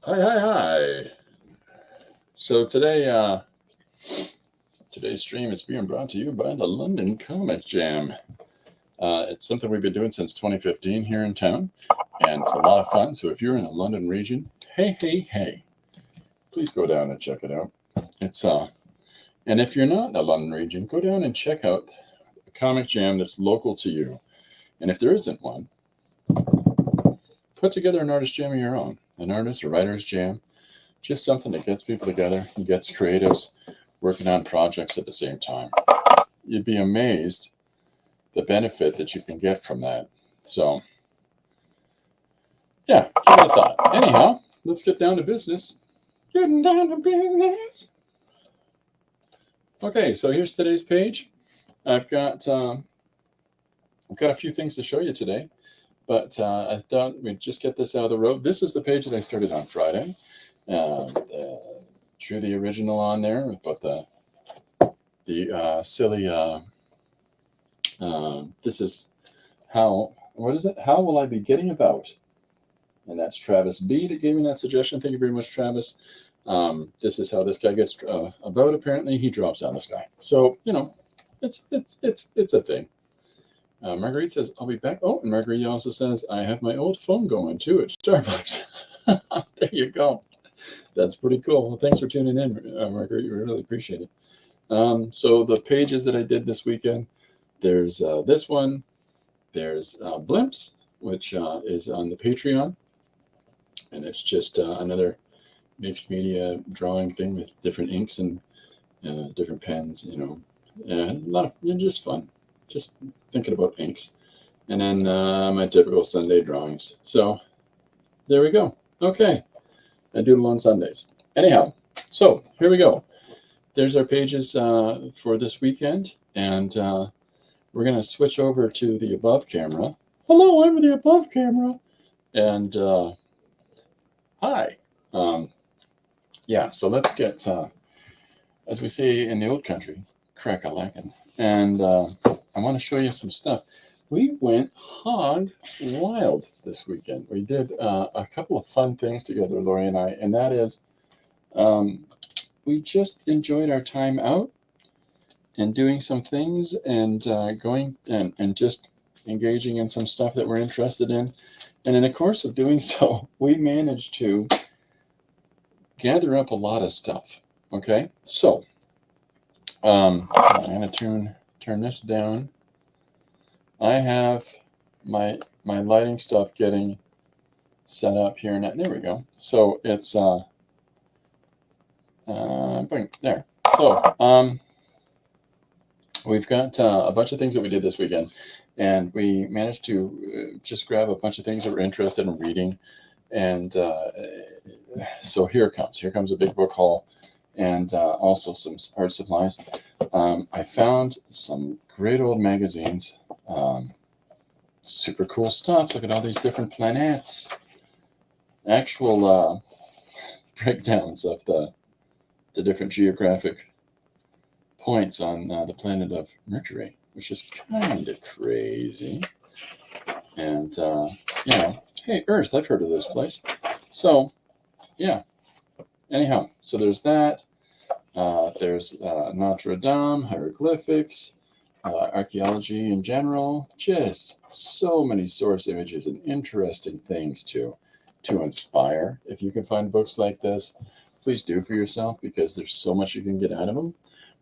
Hi. So today's stream is being brought to you by the London Comic Jam. It's something we've been doing since 2015 here in town, and it's a lot of fun. So if you're in the London region, hey, please go down and check it out. And if you're not in the London region, go down and check out a comic jam that's local to you. And if there isn't one, put together an artist jam of your own, an artist or writer's jam. Just something that gets people together and gets creatives working on projects at the same time. You'd be amazed the benefit that you can get from that. So, yeah, give it a thought. Anyhow, let's get down to business. Getting down to business. Okay, so here's today's page. I've got a few things to show you today, but I thought we'd just get this out of the road. This is the page that I started on Friday. Drew the original on there, but the silly. This is how. What is it? How will I be getting about? And that's Travis B that gave me that suggestion. Thank you very much, Travis. This is how this guy gets about. Apparently, he drops out of the sky. So it's a thing. Marguerite says, "I'll be back." Oh, and Marguerite also says, "I have my old phone going too at Starbucks." There you go. That's pretty cool. Well, thanks for tuning in, Margaret. We really appreciate it. So the pages that I did this weekend, there's this one. There's Blimps, which is on the Patreon. And it's just another mixed media drawing thing with different inks and different pens, and a lot of just fun. Just thinking about inks. And then my typical Sunday drawings. So there we go. Okay. I doodle on Sundays. Anyhow, so here we go. There's our pages for this weekend, and we're going to switch over to the above camera. Hello, I'm the above camera. And hi. So let's get, as we say in the old country, crack-a-lackin'. And I want to show you some stuff. We went hog wild this weekend. We did a couple of fun things together, Lori and I, and that is we just enjoyed our time out and doing some things and going and just engaging in some stuff that we're interested in. And in the course of doing so, we managed to gather up a lot of stuff. Okay, so I'm going to turn this down. I have my lighting stuff getting set up here. Now, there we go. So it's boing, there. So we've got a bunch of things that we did this weekend, and we managed to just grab a bunch of things that we're interested in reading. And so here it comes. Here comes a big book haul, and also some art supplies. I found some great old magazines. Super cool stuff. Look at all these different planets. Actual breakdowns of the different geographic points on the planet of Mercury, which is kind of crazy. And, hey, Earth, I've heard of this place. So, yeah. Anyhow, so there's that. There's Notre Dame, hieroglyphics, archaeology in general, just so many source images and interesting things to inspire. If you can find books like this, please do for yourself, because there's so much you can get out of them.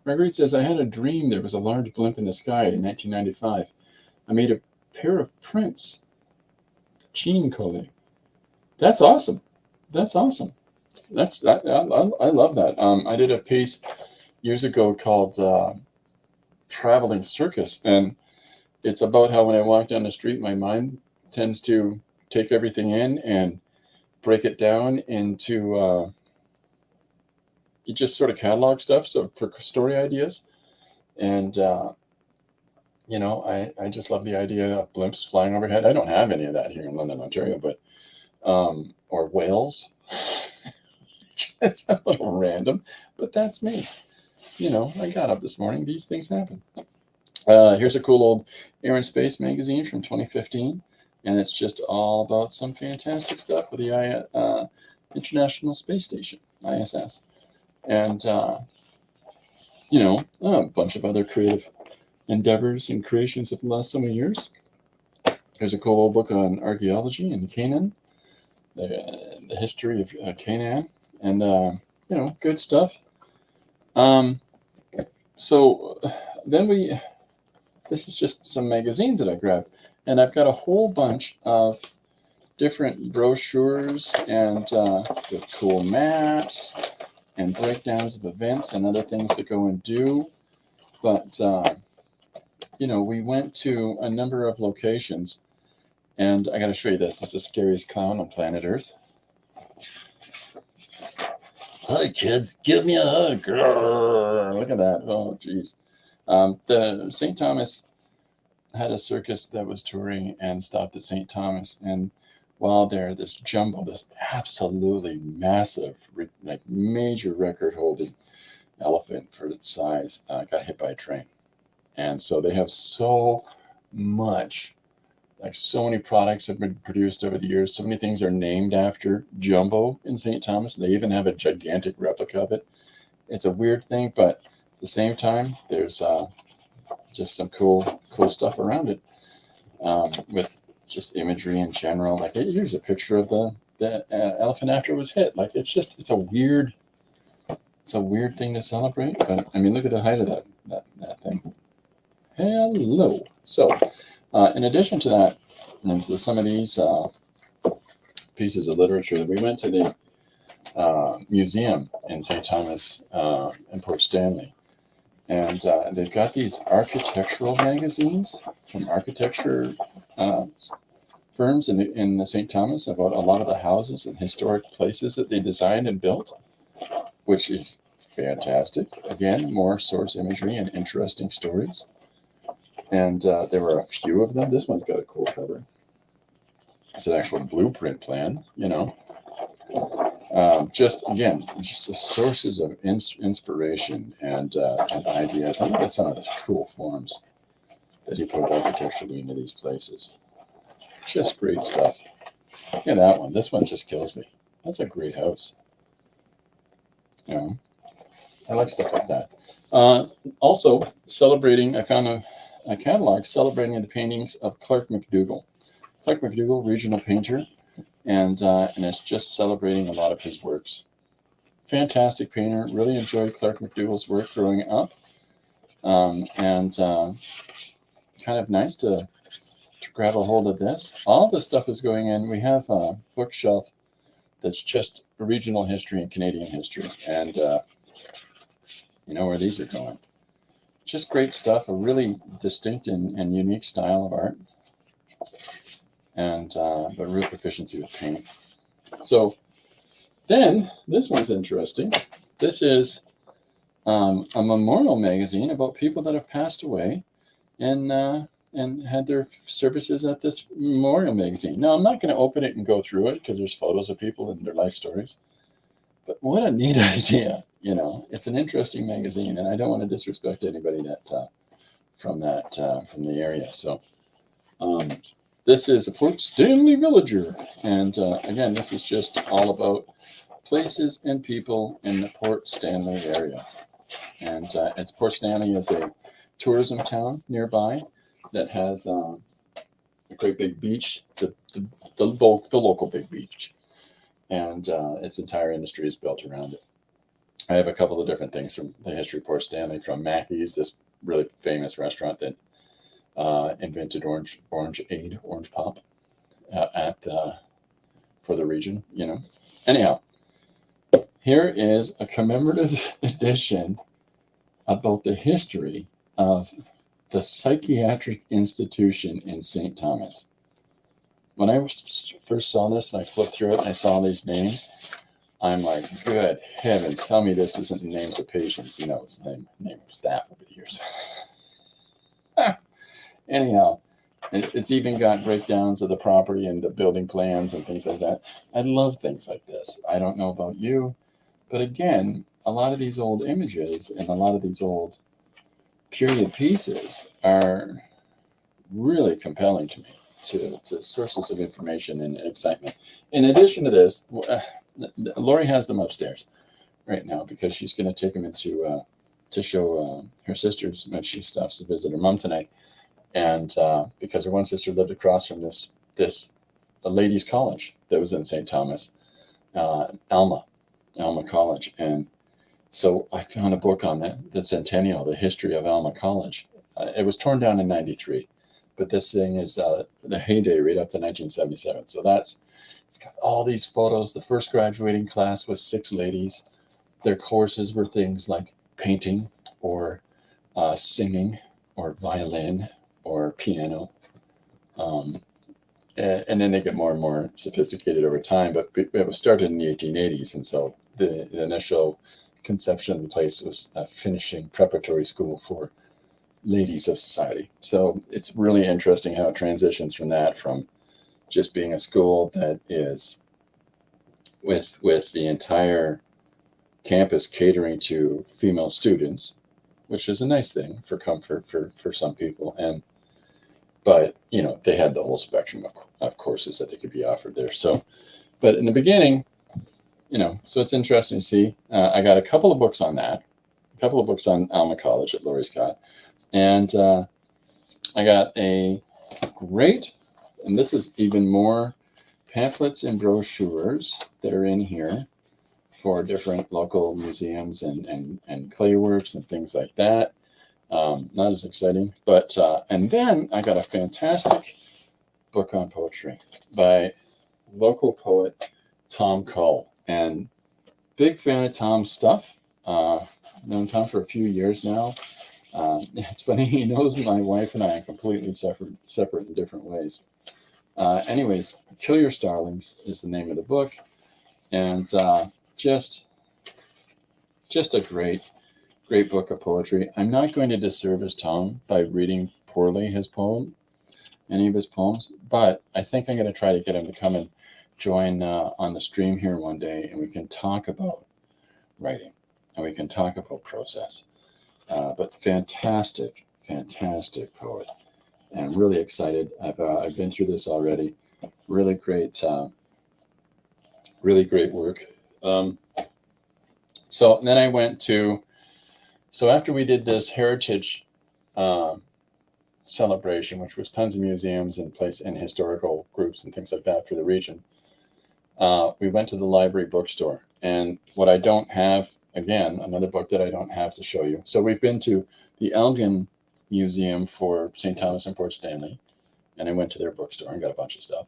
Marguerite says, I had a dream there was a large blimp in the sky in 1995. I made a pair of prints. Jean Collet. That's awesome. That's awesome. I love that. I did a piece years ago called Traveling Circus, and it's about how when I walk down the street, my mind tends to take everything in and break it down into you just sort of catalog stuff, so for story ideas. And I just love the idea of blimps flying overhead. I don't have any of that here in London, Ontario, but or whales. It's a little random, but that's me. I got up this morning. These things happen. Here's a cool old Air and Space magazine from 2015, and it's just all about some fantastic stuff with the International Space Station, ISS. And, a bunch of other creative endeavors and creations of the last so many years. There's a cool old book on archaeology in Canaan, the history of Canaan, and, good stuff. So then this is just some magazines that I grabbed, and I've got a whole bunch of different brochures and with cool maps and breakdowns of events and other things to go and do. But, we went to a number of locations, and I got to show you this. This is the scariest clown on planet Earth. Hi, kids. Give me a hug. Grrr. Look at that. Oh, geez. The St. Thomas had a circus that was touring and stopped at St. Thomas. And while there, this absolutely massive, major record-holding elephant for its size got hit by a train. And so they have so much, so many products have been produced over the years. So many things are named after Jumbo in St. Thomas. They even have a gigantic replica of it. It's a weird thing, but at the same time, there's just some cool stuff around it with just imagery in general. Here's a picture of the elephant after it was hit. It's a weird thing to celebrate. But I mean, look at the height of that thing. Hello. So, in addition to that, and to some of these pieces of literature, we went to the museum in St. Thomas in Port Stanley. And they've got these architectural magazines from architecture firms in the St. Thomas about a lot of the houses and historic places that they designed and built, which is fantastic. Again, more source imagery and interesting stories. And there were a few of them. This one's got a cool cover. It's an actual blueprint plan, just the sources of inspiration and ideas. I think that's some of the cool forms that he put architecturally into these places. Just great stuff. Look at that one. This one just kills me. That's a great house. I like stuff like that. Also, celebrating, I found a catalog celebrating the paintings of Clark McDougall. Clark McDougall, regional painter, and it's just celebrating a lot of his works. Fantastic painter. Really enjoyed Clark McDougall's work growing up, and kind of nice to grab a hold of this. All this stuff is going in. We have a bookshelf that's just regional history and Canadian history, and you know where these are going. Just great stuff. A really distinct and unique style of art, and but real proficiency with paint. So then this one's interesting. This is a memorial magazine about people that have passed away and had their services at this memorial magazine. Now, I'm not going to open it and go through it because there's photos of people and their life stories. But what a neat idea. It's an interesting magazine, and I don't want to disrespect anybody that from the area. So this is a Port Stanley Villager. And again, this is just all about places and people in the Port Stanley area. And it's Port Stanley is a tourism town nearby that has a great big beach, the local big beach. And its entire industry is built around it. I have a couple of different things from the history of Port Stanley, from Mackey's, this really famous restaurant that invented orange pop for the region, Anyhow, here is a commemorative edition about the history of the psychiatric institution in St. Thomas. When I first saw this and I flipped through it and I saw these names, I'm like, good heavens, tell me this isn't the names of patients. It's the name of staff over the years. Anyhow, it's even got breakdowns of the property and the building plans and things like that. I love things like this. I don't know about you, but again, a lot of these old images and a lot of these old period pieces are really compelling to me, to sources of information and excitement. In addition to this, Lori has them upstairs right now because she's going to take them into to show her sisters when she stops to visit her mom tonight. And because her one sister lived across from this a ladies' college that was in St. Thomas, Alma College. And so I found a book on the centennial, the history of Alma College. It was torn down in '93, but this thing is the heyday right up to 1977. So it's got all these photos. The first graduating class was 6 ladies. Their courses were things like painting or singing or violin or piano. And then they get more and more sophisticated over time, but it was started in the 1880s. And so the initial conception of the place was a finishing preparatory school for ladies of society. So it's really interesting how it transitions from just being a school that is with the entire campus catering to female students, which is a nice thing for comfort for some people. But they had the whole spectrum of courses that they could be offered there. So, but in the beginning, so it's interesting to see. I got a couple of books on that, a couple of books on Alma College that Lori's got. And I got a great, and this is even more pamphlets and brochures that are in here for different local museums and clay works and things like that. Not as exciting, but and then I got a fantastic book on poetry by local poet Tom Cull, and big fan of Tom's stuff. Known Tom for a few years now. It's funny, he knows my wife and I are completely separate in different ways. Anyways, Kill Your Starlings is the name of the book, and just a great book of poetry. I'm not going to disservice Tom by reading poorly any of his poems, but I think I'm going to try to get him to come and join on the stream here one day, and we can talk about writing, and we can talk about process. But fantastic poet, and really excited. I've been through this already. Really great work. So then I went to. So after we did this heritage celebration, which was tons of museums and historical groups and things like that for the region, we went to the library bookstore. And what I don't have, again, another book that I don't have to show you. So we've been to the Elgin Museum for St. Thomas and Port Stanley, and I went to their bookstore and got a bunch of stuff.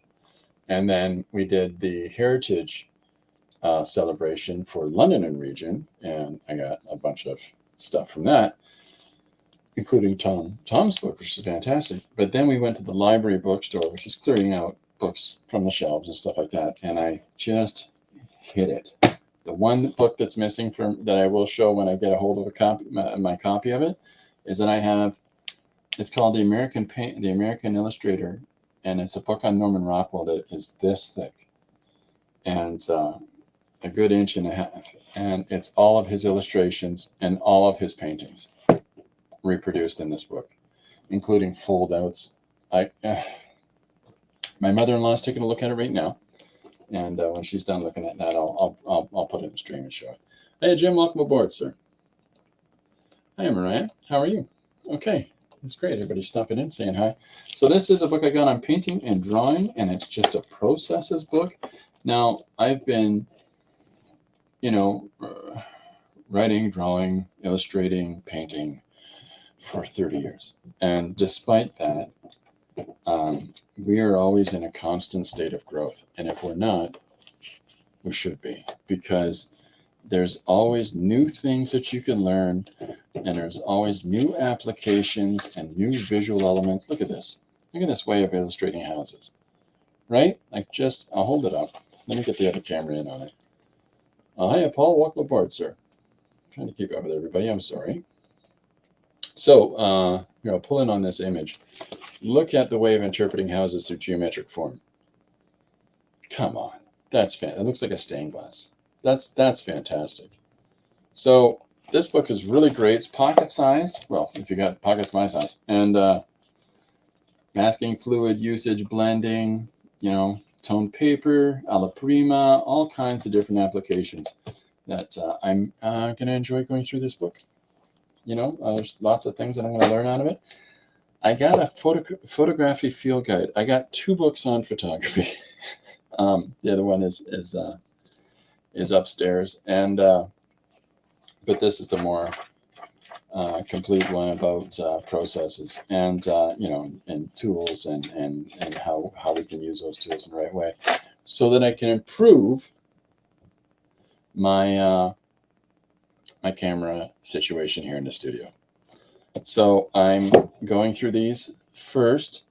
And then we did the heritage celebration for London and region, and I got a bunch of stuff from that, including Tom's book, which is fantastic. But then we went to the library bookstore, which is clearing out books from the shelves and stuff like that, and I just hit it. The one book that's missing that I will show when I get a hold of my copy of it is that I have. It's called The American Illustrator, and it's a book on Norman Rockwell that is this thick, and a good 1.5 inches, and it's all of his illustrations and all of his paintings reproduced in this book, including fold-outs. My mother-in-law's taking a look at it right now, and when she's done looking at that, I'll put it in the stream and show it. Hey, Jim, welcome aboard, sir. Hi, Mariah. How are you? Okay, that's great. Everybody's stopping in, saying hi. So this is a book I got on painting and drawing, and it's just a processes book. Now, I've been, writing, drawing, illustrating, painting for 30 years. And despite that, we are always in a constant state of growth. And if we're not, we should be, because there's always new things that you can learn, and there's always new applications and new visual elements. Look at this. Look at this way of illustrating houses, right? I'll hold it up. Let me get the other camera in on it. Hiya, Paul. Welcome aboard, sir. I'm trying to keep up with everybody. I'm sorry. So here, I'll pull in on this image. Look at the way of interpreting houses through geometric form. Come on. That's fantastic. It looks like a stained glass. That's fantastic. So this book is really great. It's pocket sized. Well, if you got pockets my size. And masking, fluid usage, blending, tone paper, alla prima, all kinds of different applications that I'm going to enjoy going through this book. There's lots of things that I'm going to learn out of it. I got a photography field guide. I got 2 books on photography. The other one is upstairs, and but this is the more complete one about processes and and tools and how we can use those tools in the right way, so that I can improve my my camera situation here in the studio. So I'm going through these first.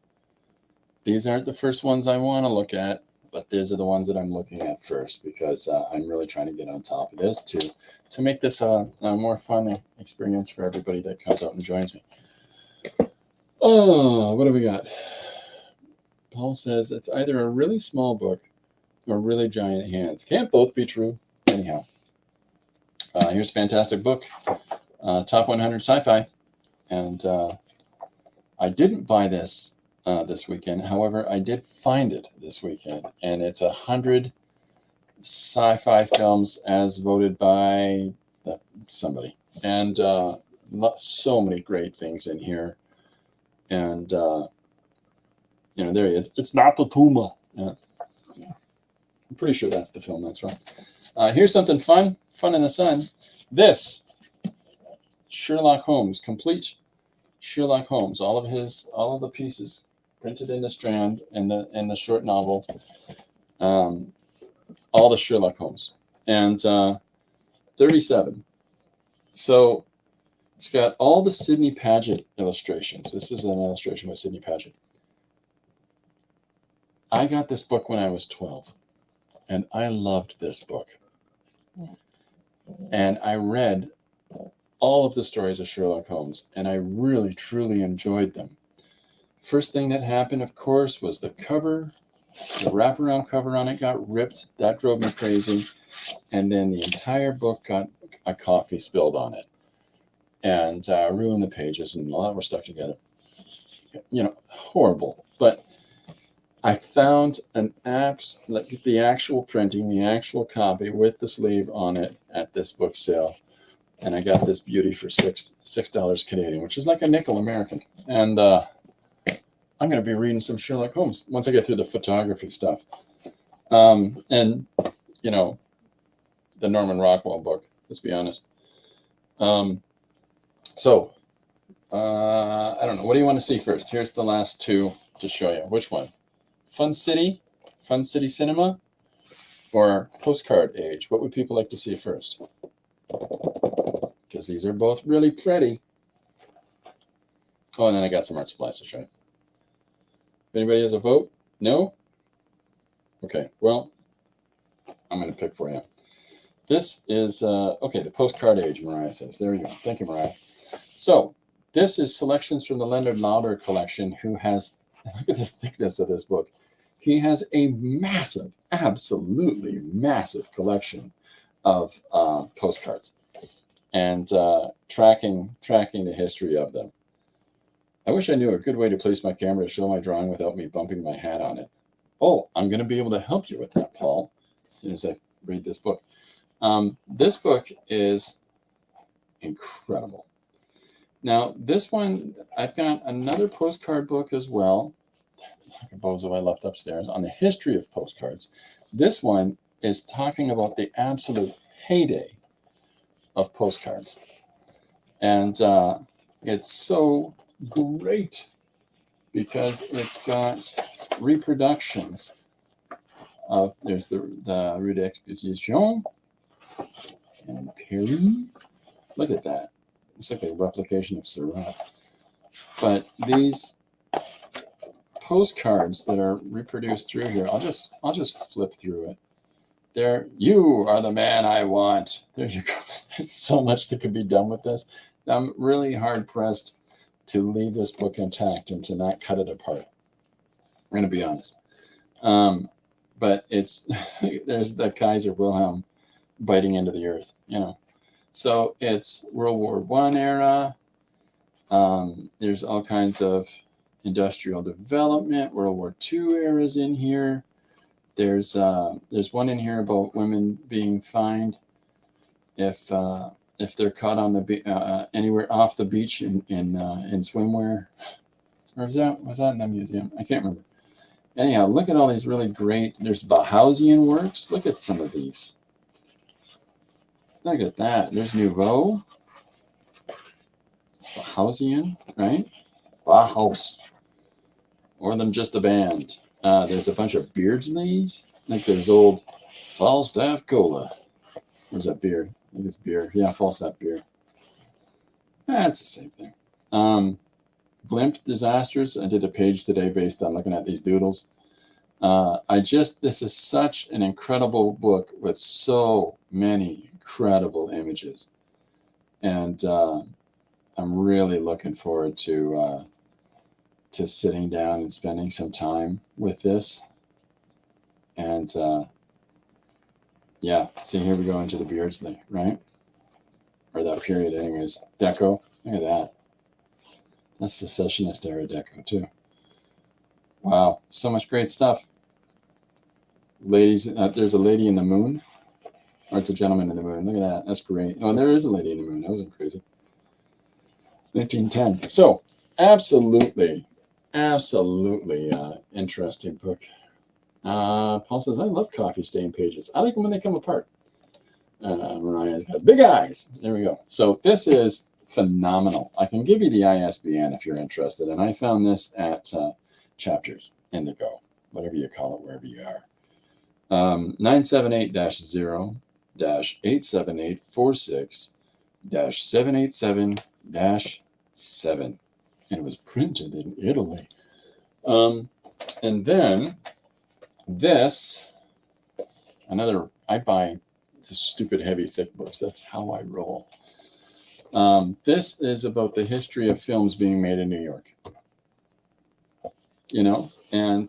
These aren't the first ones I want to look at, but these are the ones that I'm looking at first, because I'm really trying to get on top of this to make this a more fun experience for everybody that comes out and joins me. Oh, what do we got? Paul says it's either a really small book or really giant hands. Can't both be true. Anyhow, here's a fantastic book, Top 100 Sci-Fi. And I didn't buy this this weekend. However, I did find it this weekend, and it's 100 sci-fi films as voted by somebody. And so many great things in here. And there he is. It's not the Tuma. Yeah. I'm pretty sure that's the film. That's right. Here's something fun in the sun. This Sherlock Holmes, complete Sherlock Holmes, all of the pieces printed in the Strand in the short novel, all the Sherlock Holmes, and 37. So it's got all the Sidney Paget illustrations. This is an illustration by Sidney Paget. I got this book when I was 12, and I loved this book. And I read all of the stories of Sherlock Holmes, and I really, truly enjoyed them. First thing that happened, of course, was the cover. The wraparound cover on it got ripped. That drove me crazy. And then the entire book got a coffee spilled on it and ruined the pages, and all that were stuck together. Horrible. But I found the actual printing, the actual copy with the sleeve on it at this book sale. And I got this beauty for $6 Canadian, which is like a nickel American. And I'm going to be reading some Sherlock Holmes once I get through the photography stuff. And, the Norman Rockwell book, let's be honest. I don't know. What do you want to see first? Here's the last 2 to show you. Which one? Fun City Cinema, or Postcard Age? What would people like to see first? Because these are both really pretty. Oh, and then I got some art supplies to show you. If anybody has a vote? No? Okay, well, I'm going to pick for you. This is, the Postcard Age, Mariah says. There you go. Thank you, Mariah. So, this is selections from the Leonard Lauder collection, who has, look at the thickness of this book. He has a massive, absolutely massive collection of postcards, and tracking the history of them. I wish I knew a good way to place my camera to show my drawing without me bumping my hat on it. Oh, I'm going to be able to help you with that, Paul, as soon as I read this book. This book is incredible. Now, this one, I've got another postcard book as well, like a bozo I left upstairs, on the history of postcards. This one is talking about the absolute heyday of postcards. And it's so great because it's got reproductions of, there's the Rue d'Exposition and Paris. Look at that. It's like a replication of Seurat. But these postcards that are reproduced through here, I'll just flip through it. There, you are the man I want. There you go. There's so much that could be done with this. I'm really hard pressed to leave this book intact and to not cut it apart. I'm going to be honest. But it's, there's the Kaiser Wilhelm biting into the earth, So it's World War I era. There's all kinds of industrial development, World War II eras in here. There's one in here about women being fined if they're caught on the anywhere off the beach in swimwear. Or was that in the museum? I can't remember. Anyhow, look at all these really great. There's Bauhausian works. Look at some of these. Look at that. There's Nouveau. It's Bauhausian, right? Bauhaus. More than just a band. There's a bunch of Beardsleys. Like there's old Falstaff Cola. Where's that beard? I think it's beer. Yeah, Falstaff beer. That's the same thing. Blimp disasters. I did a page today based on looking at these doodles. This is such an incredible book with so many incredible images. And I'm really looking forward to sitting down and spending some time with this. And yeah, see, here we go into the Beardsley, right? Or that period anyways. Deco, look at that. That's Secessionist era deco too. Wow, so much great stuff. Ladies, there's a lady in the moon, or it's a gentleman in the moon. Look at that, that's great. Oh, there is a lady in the moon. That wasn't crazy. 1910. So, absolutely interesting book. Paul says, I love coffee stain pages. I like them when they come apart. Mariah's got big eyes. There we go. So this is phenomenal. I can give you the ISBN if you're interested. And I found this at Chapters Indigo, whatever you call it, wherever you are. 978-0-87846-787-7. And it was printed in Italy. And then this, I buy the stupid heavy thick books. That's how I roll. This is about the history of films being made in New York. And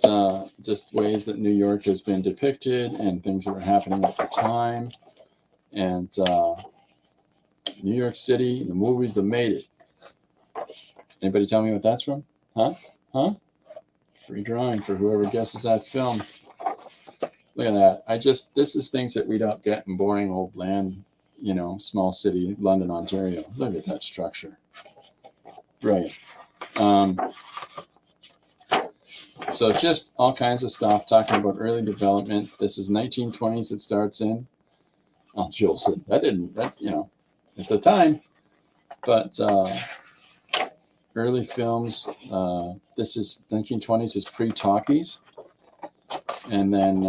just ways that New York has been depicted and things that were happening at the time. And New York City, the movies that made it. Anybody tell me what that's from? Huh? Free drawing for whoever guesses that film. Look at that. This is things that we don't get in boring old bland, small city, London, Ontario. Look at that structure. Right. So just all kinds of stuff, talking about early development. This is 1920s it starts in. Oh, Joel said, it's a time. But early films, this is 1920s is pre-talkies. And then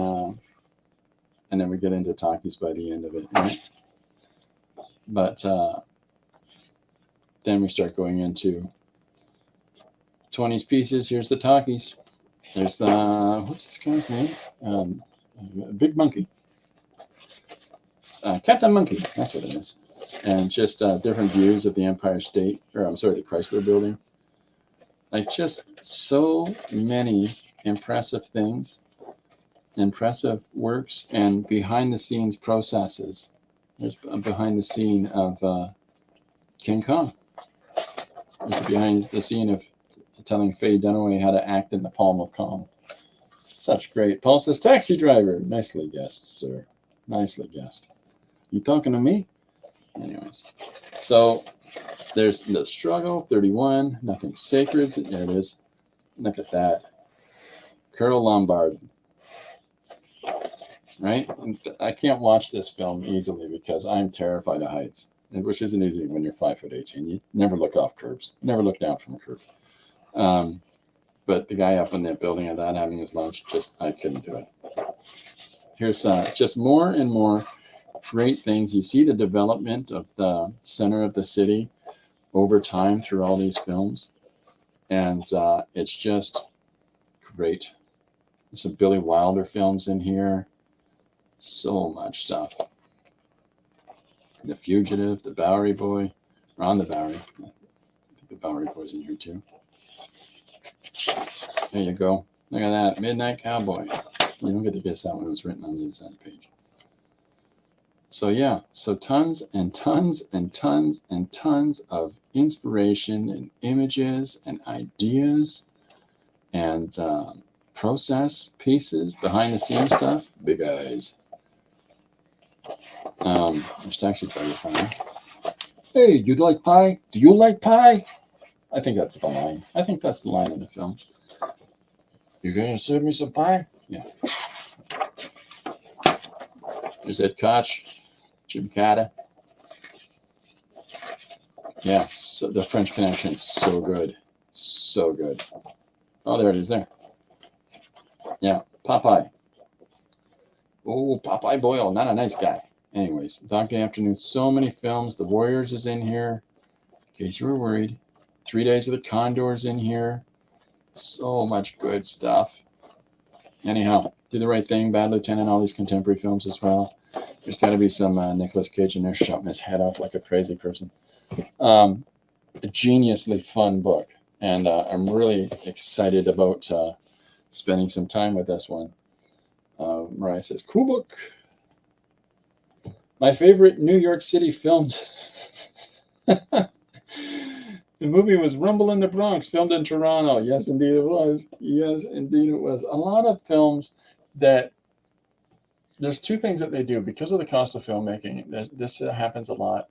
we get into talkies by the end of it, right? But then we start going into 20s pieces. Here's the talkies. There's what's this guy's name? Big Monkey. Captain Monkey, that's what it is. And just different views of the Empire State, the Chrysler Building. Like just so many impressive things, impressive works, and behind the scenes processes. There's a behind the scene of King Kong. There's a behind the scene of telling Faye Dunaway how to act in the palm of Kong. Such great. Paul says, taxi driver. Nicely guessed, sir. Nicely guessed. You talking to me? Anyways. So there's the struggle, 31. Nothing sacred. There it is. Look at that. Colonel Lombard. Right? I can't watch this film easily because I'm terrified of heights, which isn't easy when you're 5'18". You never look off curbs. Never look down from a curb. But the guy up in that building and that having his lunch, I couldn't do it. Here's just more and more great things. You see the development of the center of the city over time through all these films. And it's just great. There's some Billy Wilder films in here. So much stuff. The Fugitive, the Bowery Boy. Ron the Bowery. I think the Bowery Boy's in here too. There you go. Look at that. Midnight Cowboy. You don't get to guess that one. It was written on the inside of the page. So yeah. So tons and tons and tons and tons of inspiration and images and ideas and process pieces, behind the scenes stuff, big eyes. Just actually try to find. Hey, you'd like pie? Do you like pie? I think that's the line. I think that's the line in the film. You gonna serve me some pie? Yeah. There's Ed Koch, Jim Carrey. Yeah, so the French Connection's so good. So good. Oh, there it is there. Yeah, Popeye. Oh, Popeye Boyle, not a nice guy. Anyways, Dog Day Afternoon, so many films. The Warriors is in here, in case you were worried. 3 Days of the Condor's in here. So much good stuff. Anyhow, Do the Right Thing, Bad Lieutenant, all these contemporary films as well. There's got to be some Nicolas Cage in there shouting his head off like a crazy person. A geniusly fun book, and I'm really excited about spending some time with this one. Mariah says, cool book. My favorite New York City films. The movie was Rumble in the Bronx, filmed in Toronto. Yes, indeed it was. Yes, indeed it was. A lot of films that, there's two things that they do because of the cost of filmmaking. This happens a lot,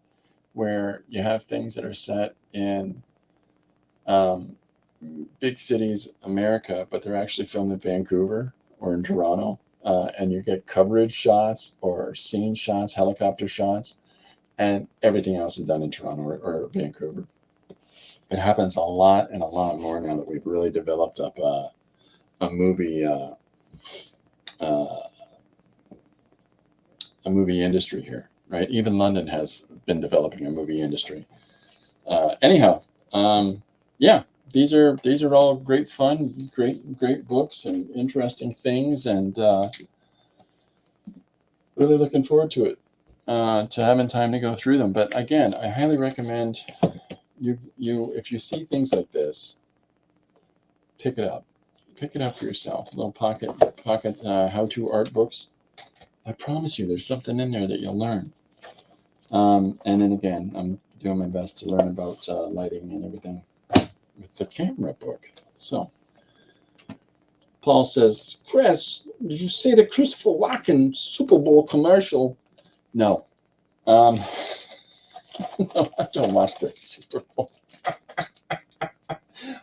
where you have things that are set in big cities, America, but they're actually filmed in Vancouver or in Toronto, and you get coverage shots or scene shots, helicopter shots, and everything else is done in Toronto or Vancouver. It happens a lot and a lot more now that we've really developed up a movie industry here, right? Even London has been developing a movie industry. Anyhow, yeah, these are all great fun, great books and interesting things, and really looking forward to it, to having time to go through them. But again, I highly recommend you if you see things like this, pick it up for yourself. Little pocket how-to art books. I promise you, there's something in there that you'll learn. And then again, I'm doing my best to learn about lighting and everything with the camera book. So Paul says, Chris, did you see the Christopher Walken Super Bowl commercial? No. No, I don't watch the Super Bowl.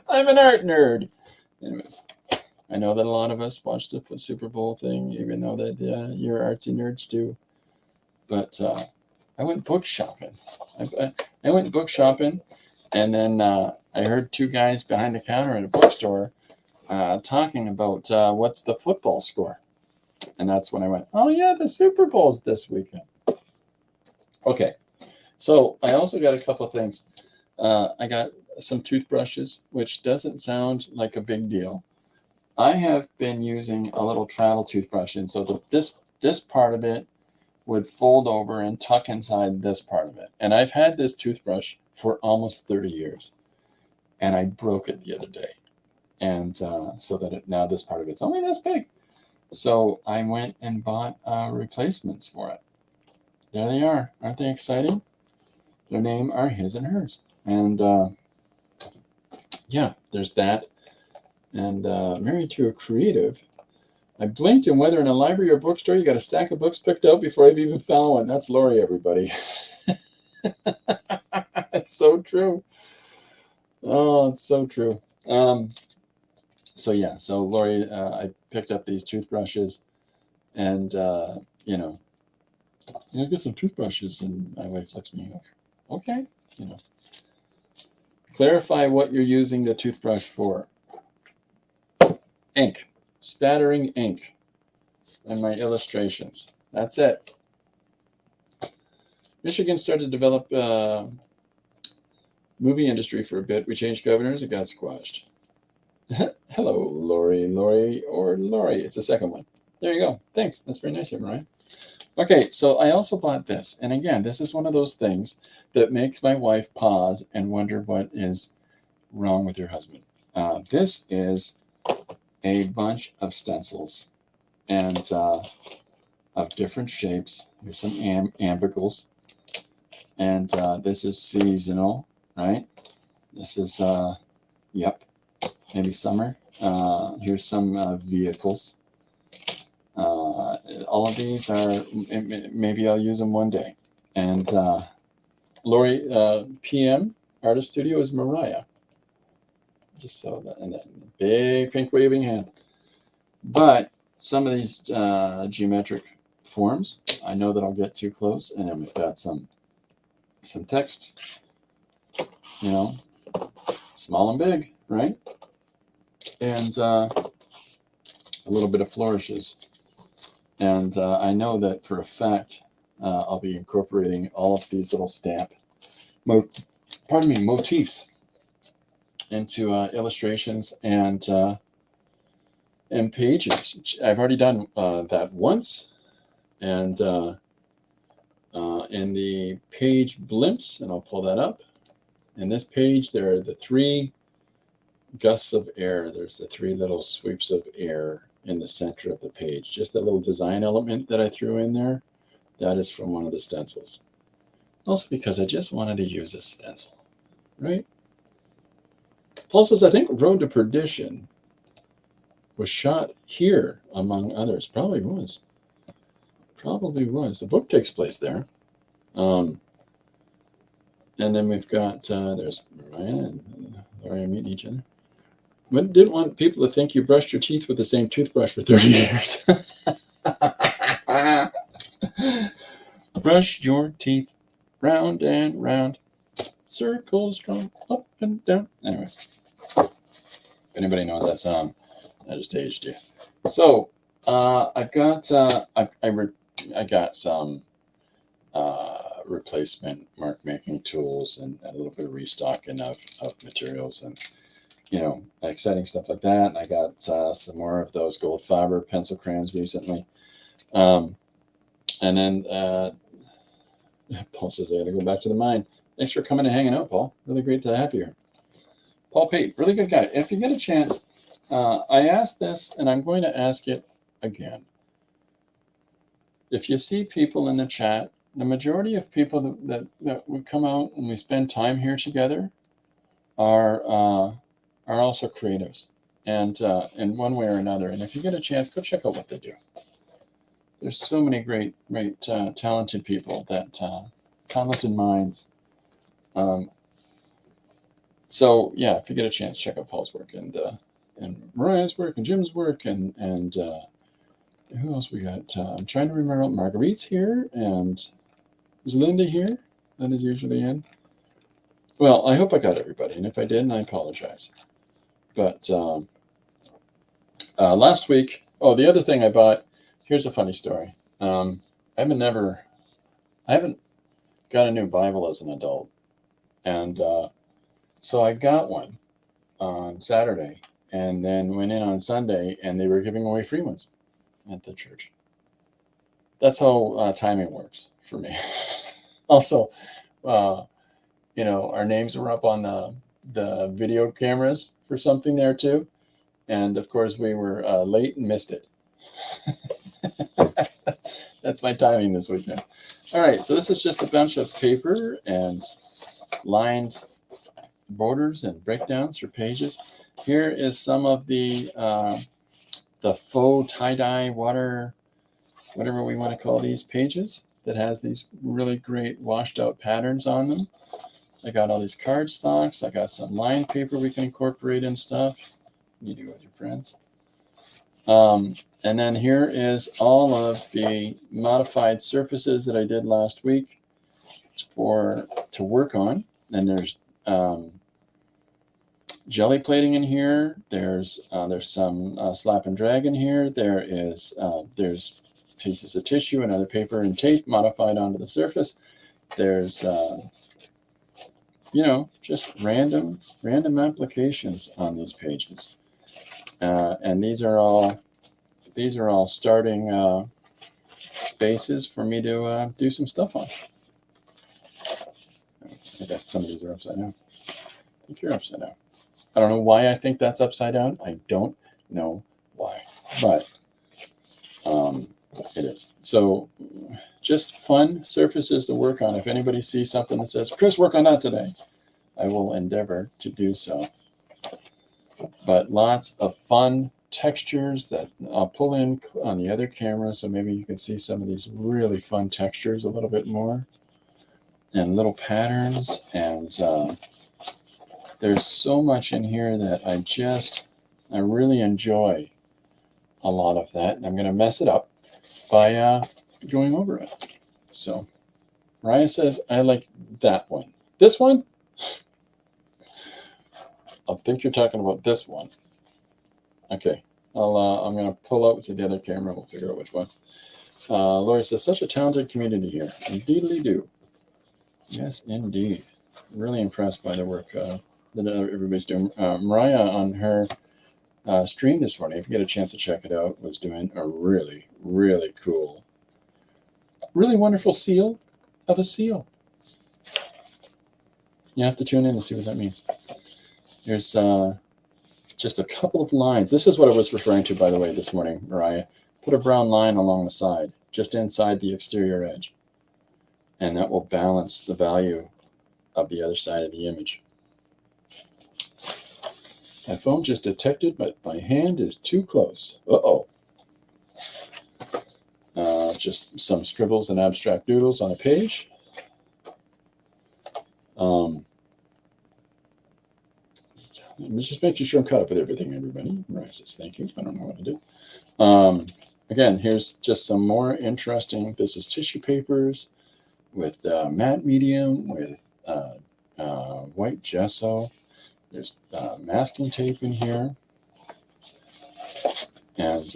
I'm an art nerd. Anyways, I know that a lot of us watch the Super Bowl thing, even though that you're artsy nerds too. But I went book shopping. I went book shopping, and then I heard two guys behind the counter at a bookstore talking about what's the football score. And that's when I went, oh yeah, the Super Bowl's this weekend. Okay, so I also got a couple of things. I got some toothbrushes, which doesn't sound like a big deal. I have been using a little travel toothbrush, and so this part of it would fold over and tuck inside this part of it. And I've had this toothbrush for almost 30 years, and I broke it the other day. And so that now this part of it's only this big. So I went and bought replacements for it. There they are. Aren't they exciting? Their name are his and hers. And yeah, there's that. And married to a creative. I blinked, and whether in a library or bookstore, you got a stack of books picked out before I've even found one. That's Lori, everybody. It's so true. Oh, it's so true. So yeah, so Lori, I picked up these toothbrushes, and get some toothbrushes, and my wife looks at me, okay, clarify what you're using the toothbrush for. Ink, spattering ink, and my illustrations. That's it. Michigan started to develop movie industry for a bit. We changed governors, it got squashed. Hello, Lori. It's the second one. There you go. Thanks. That's very nice of you, Mariah. Okay, so I also bought this. And again, this is one of those things that makes my wife pause and wonder what is wrong with your husband. This is a bunch of stencils and of different shapes. Here's some ambigles. And this is seasonal, right? This is, yep. maybe summer. Here's some vehicles. All of these are, maybe I'll use them one day. And Lori PM Artist Studio is Mariah. Just so that, and then big pink waving hand. But some of these geometric forms, I know that I'll get too close, and then we've got some text, you know, small and big, right? And a little bit of flourishes. And I know that for a fact, I'll be incorporating all of these little stamp, motifs into illustrations and pages. I've already done that once, and in the page blimps, and I'll pull that up. In this page, there are the 3 gusts of air. There's the 3 little sweeps of air in the center of the page. Just a little design element that I threw in there. That is from one of the stencils. Also because I just wanted to use a stencil, right? Paul says, I think Road to Perdition was shot here, among others. Probably was. The book takes place there. And then we've got, there's Mariah and Laurie meeting each other. But didn't want people to think you brushed your teeth with the same toothbrush for 30 years. Brush your teeth round and round. Circles drawn up and down. Anyways, if anybody knows that song, I just aged you. So I've got I got some replacement mark making tools and a little bit of restocking of materials and, you know, exciting stuff like that. And I got some more of those gold fiber pencil crayons recently. And then Paul says I got to go back to the mine. Thanks for coming and hanging out, Paul. Really great to have you here. Paul Pate, really good guy. If you get a chance, I asked this and I'm going to ask it again. If you see people in the chat, the majority of people that would come out and we spend time here together are also creatives, and in one way or another. And if you get a chance, go check out what they do. There's so many great talented people, that talented minds. So yeah, if you get a chance, check out Paul's work and Mariah's work and Jim's work and who else we got? I'm trying to remember. Marguerite's here, and is Linda here? That is usually in. Well, I hope I got everybody, and if I didn't, I apologize. But last week, the other thing I bought. Here's a funny story. I haven't got a new Bible as an adult, and so I got one on Saturday, and then went in on Sunday, and they were giving away free ones at the church. That's how timing works for me. Also, you know, our names were up on the video cameras for something there too, and of course we were late and missed it. That's my timing this weekend. All right, so this is just a bunch of paper and lined borders and breakdowns for pages. Here is some of the faux tie-dye water, whatever we want to call these pages, that has these really great washed out patterns on them. I got all these cardstocks. I got some lined paper we can incorporate and stuff. You do with your friends. And then here is all of the modified surfaces that I did last week to work on. And there's jelly plating in here. There's some slap and drag in here. There's pieces of tissue and other paper and tape modified onto the surface. There's you know, just random applications on these pages, and these are all starting bases for me to do some stuff on. I guess some of these are upside down. I think you're upside down. I don't know why I think that's upside down. I don't know why, but it is. So just fun surfaces to work on. If anybody sees something that says, Chris, work on that today, I will endeavor to do so. but lots of fun textures that I'll pull in on the other camera, so maybe you can see some of these really fun textures a little bit more, and little patterns, and there's so much in here that I really enjoy a lot of that, and I'm going to mess it up by going over it. So Mariah says, I like that one. This one? I think you're talking about this one. Okay, I'm going to pull out to the other camera. We'll figure out which one. Lori says, such a talented community here. Indeedly do. Yes, indeed. Really impressed by the work that everybody's doing. Mariah on her stream this morning, if you get a chance to check it out, was doing a really, really cool, really wonderful seal of a seal. You have to tune in to see what that means. There's just a couple of lines. This is what I was referring to, by the way, this morning, Mariah. Put a brown line along the side, just inside the exterior edge. And that will balance the value of the other side of the image. My phone just detected, but my hand is too close. Uh-oh. Just some scribbles and abstract doodles on a page. I'm just making sure I'm caught up with everything, everybody. Mariah says, thank you. I don't know what to do. Again, here's just some more interesting, this is tissue papers with matte medium, with white gesso. There's masking tape in here. And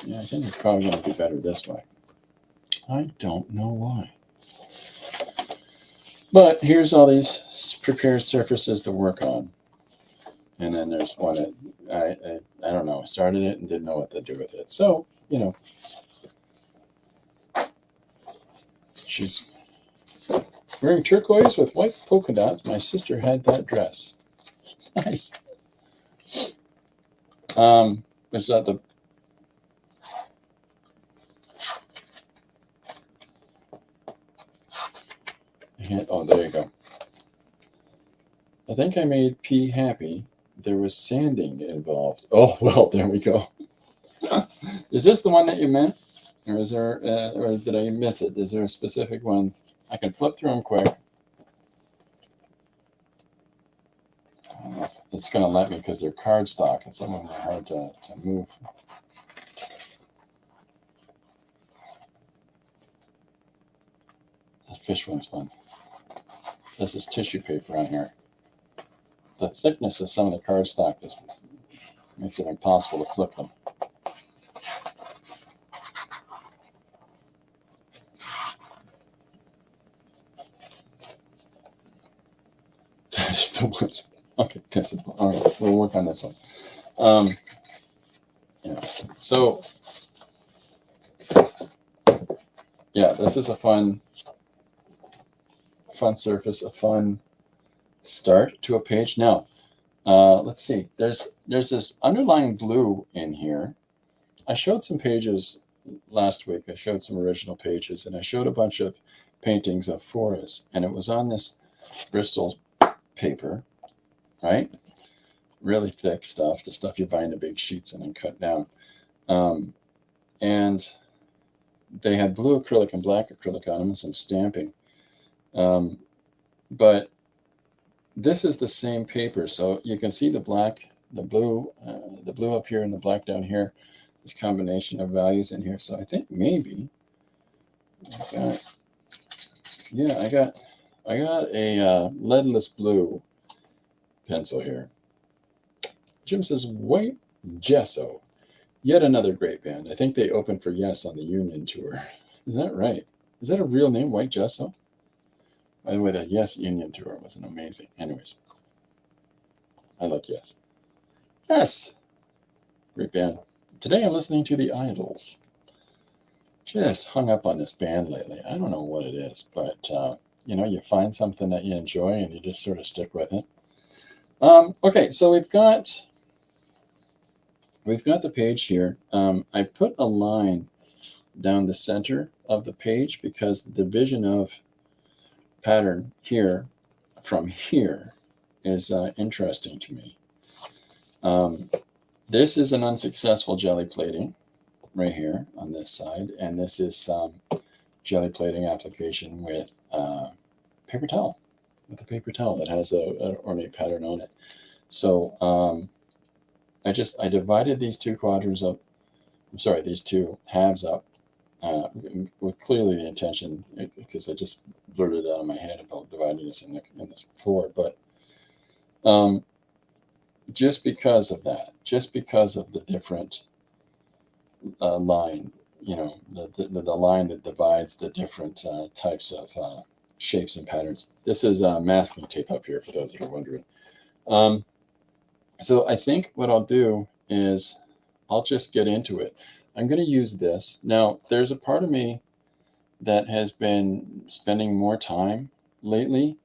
yeah, I think it's probably going to be better this way. I don't know why. But here's all these prepared surfaces to work on. And then there's one that I don't know, started it and didn't know what to do with it. So, you know, she's wearing turquoise with white polka dots. My sister had that dress. Nice. There's not the oh, there you go. I think I made P happy. There was sanding involved. Oh, well, there we go. Is this the one that you meant? Or is there, or did I miss it? Is there a specific one? I can flip through them quick. It's going to let me because they're cardstock and some of them are hard to move. The fish one's fun. This is tissue paper on here. The thickness of some of the cardstock makes it impossible to flip them. That is the one. Okay, this is all right. We'll work on this one. Yeah. So, yeah, this is a fun surface, a fun start to a page. Now, let's see. There's this underlying blue in here. I showed some pages last week. I showed some original pages, and I showed a bunch of paintings of forests, and it was on this Bristol paper, right? Really thick stuff, the stuff you buy in the big sheets and then cut down. And they had blue acrylic and black acrylic on them and some stamping. But this is the same paper, so you can see the black, the blue up here and the black down here. This combination of values in here. So I think maybe I got a leadless blue pencil here. Jim says white gesso, yet another great band. I think they opened for Yes on the Union tour. Is that right? Is that a real name, White Gesso? By the way, that Yes Union tour was an amazing. Anyways, I like Yes. Yes, great band. Today I'm listening to the Idols. Just hung up on this band lately. I don't know what it is, but you know, you find something that you enjoy and you just sort of stick with it. Okay, so we've got the page here. I put a line down the center of the page because the division of pattern here from here is interesting to me. This is an unsuccessful jelly plating right here on this side, and this is some jelly plating application with paper towel, with a paper towel that has an ornate pattern on it. So I divided these two quadrants up. I'm sorry, these two halves up with clearly the intention, because I just blurted out of my head about dividing this in this before, but just because of that, just because of the different line, you know, the line that divides the different types of shapes and patterns. This is masking tape up here, for those that are wondering. So I think what I'll do is I'll just get into it. I'm going to use this. Now, there's a part of me that has been spending more time lately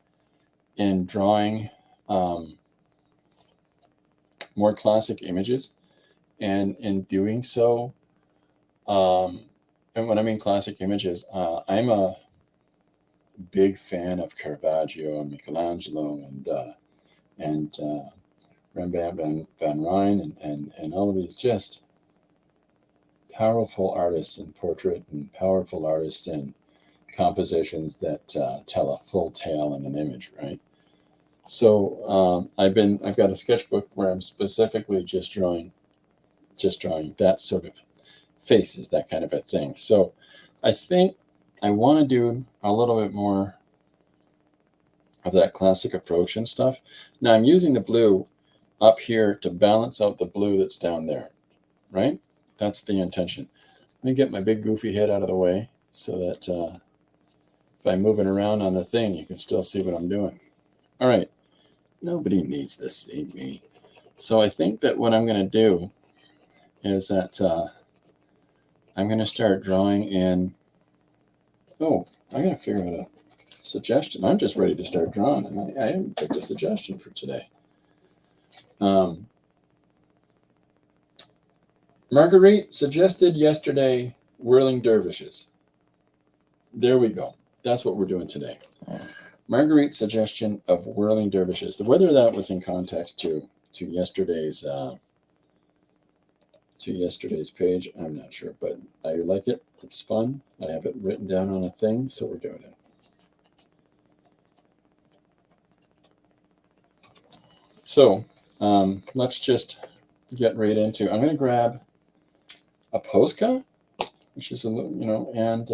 in drawing more classic images. And in doing so, and when I mean classic images, I'm a big fan of Caravaggio and Michelangelo and Rembrandt van Rijn and all of these just powerful artists in portrait and powerful artists in compositions that tell a full tale in an image, right? So I've got a sketchbook where I'm specifically just drawing that sort of faces, that kind of a thing. So I think I want to do a little bit more of that classic approach and stuff. Now I'm using the blue up here to balance out the blue that's down there, right? That's the intention. Let me get my big goofy head out of the way so that if I'm moving around on the thing, you can still see what I'm doing. All right. Nobody needs to see me. So I think that what I'm going to do is that I'm going to start drawing in. Oh, I got to figure out a suggestion. I'm just ready to start drawing, and I haven't picked a suggestion for today. Marguerite suggested yesterday whirling dervishes. There we go. That's what we're doing today. Marguerite's suggestion of whirling dervishes. Whether that was in context to yesterday's page, I'm not sure, but I like it. It's fun. I have it written down on a thing, so we're doing it. So let's just get right into. I'm going to grab a Posca, which is a little, you know, and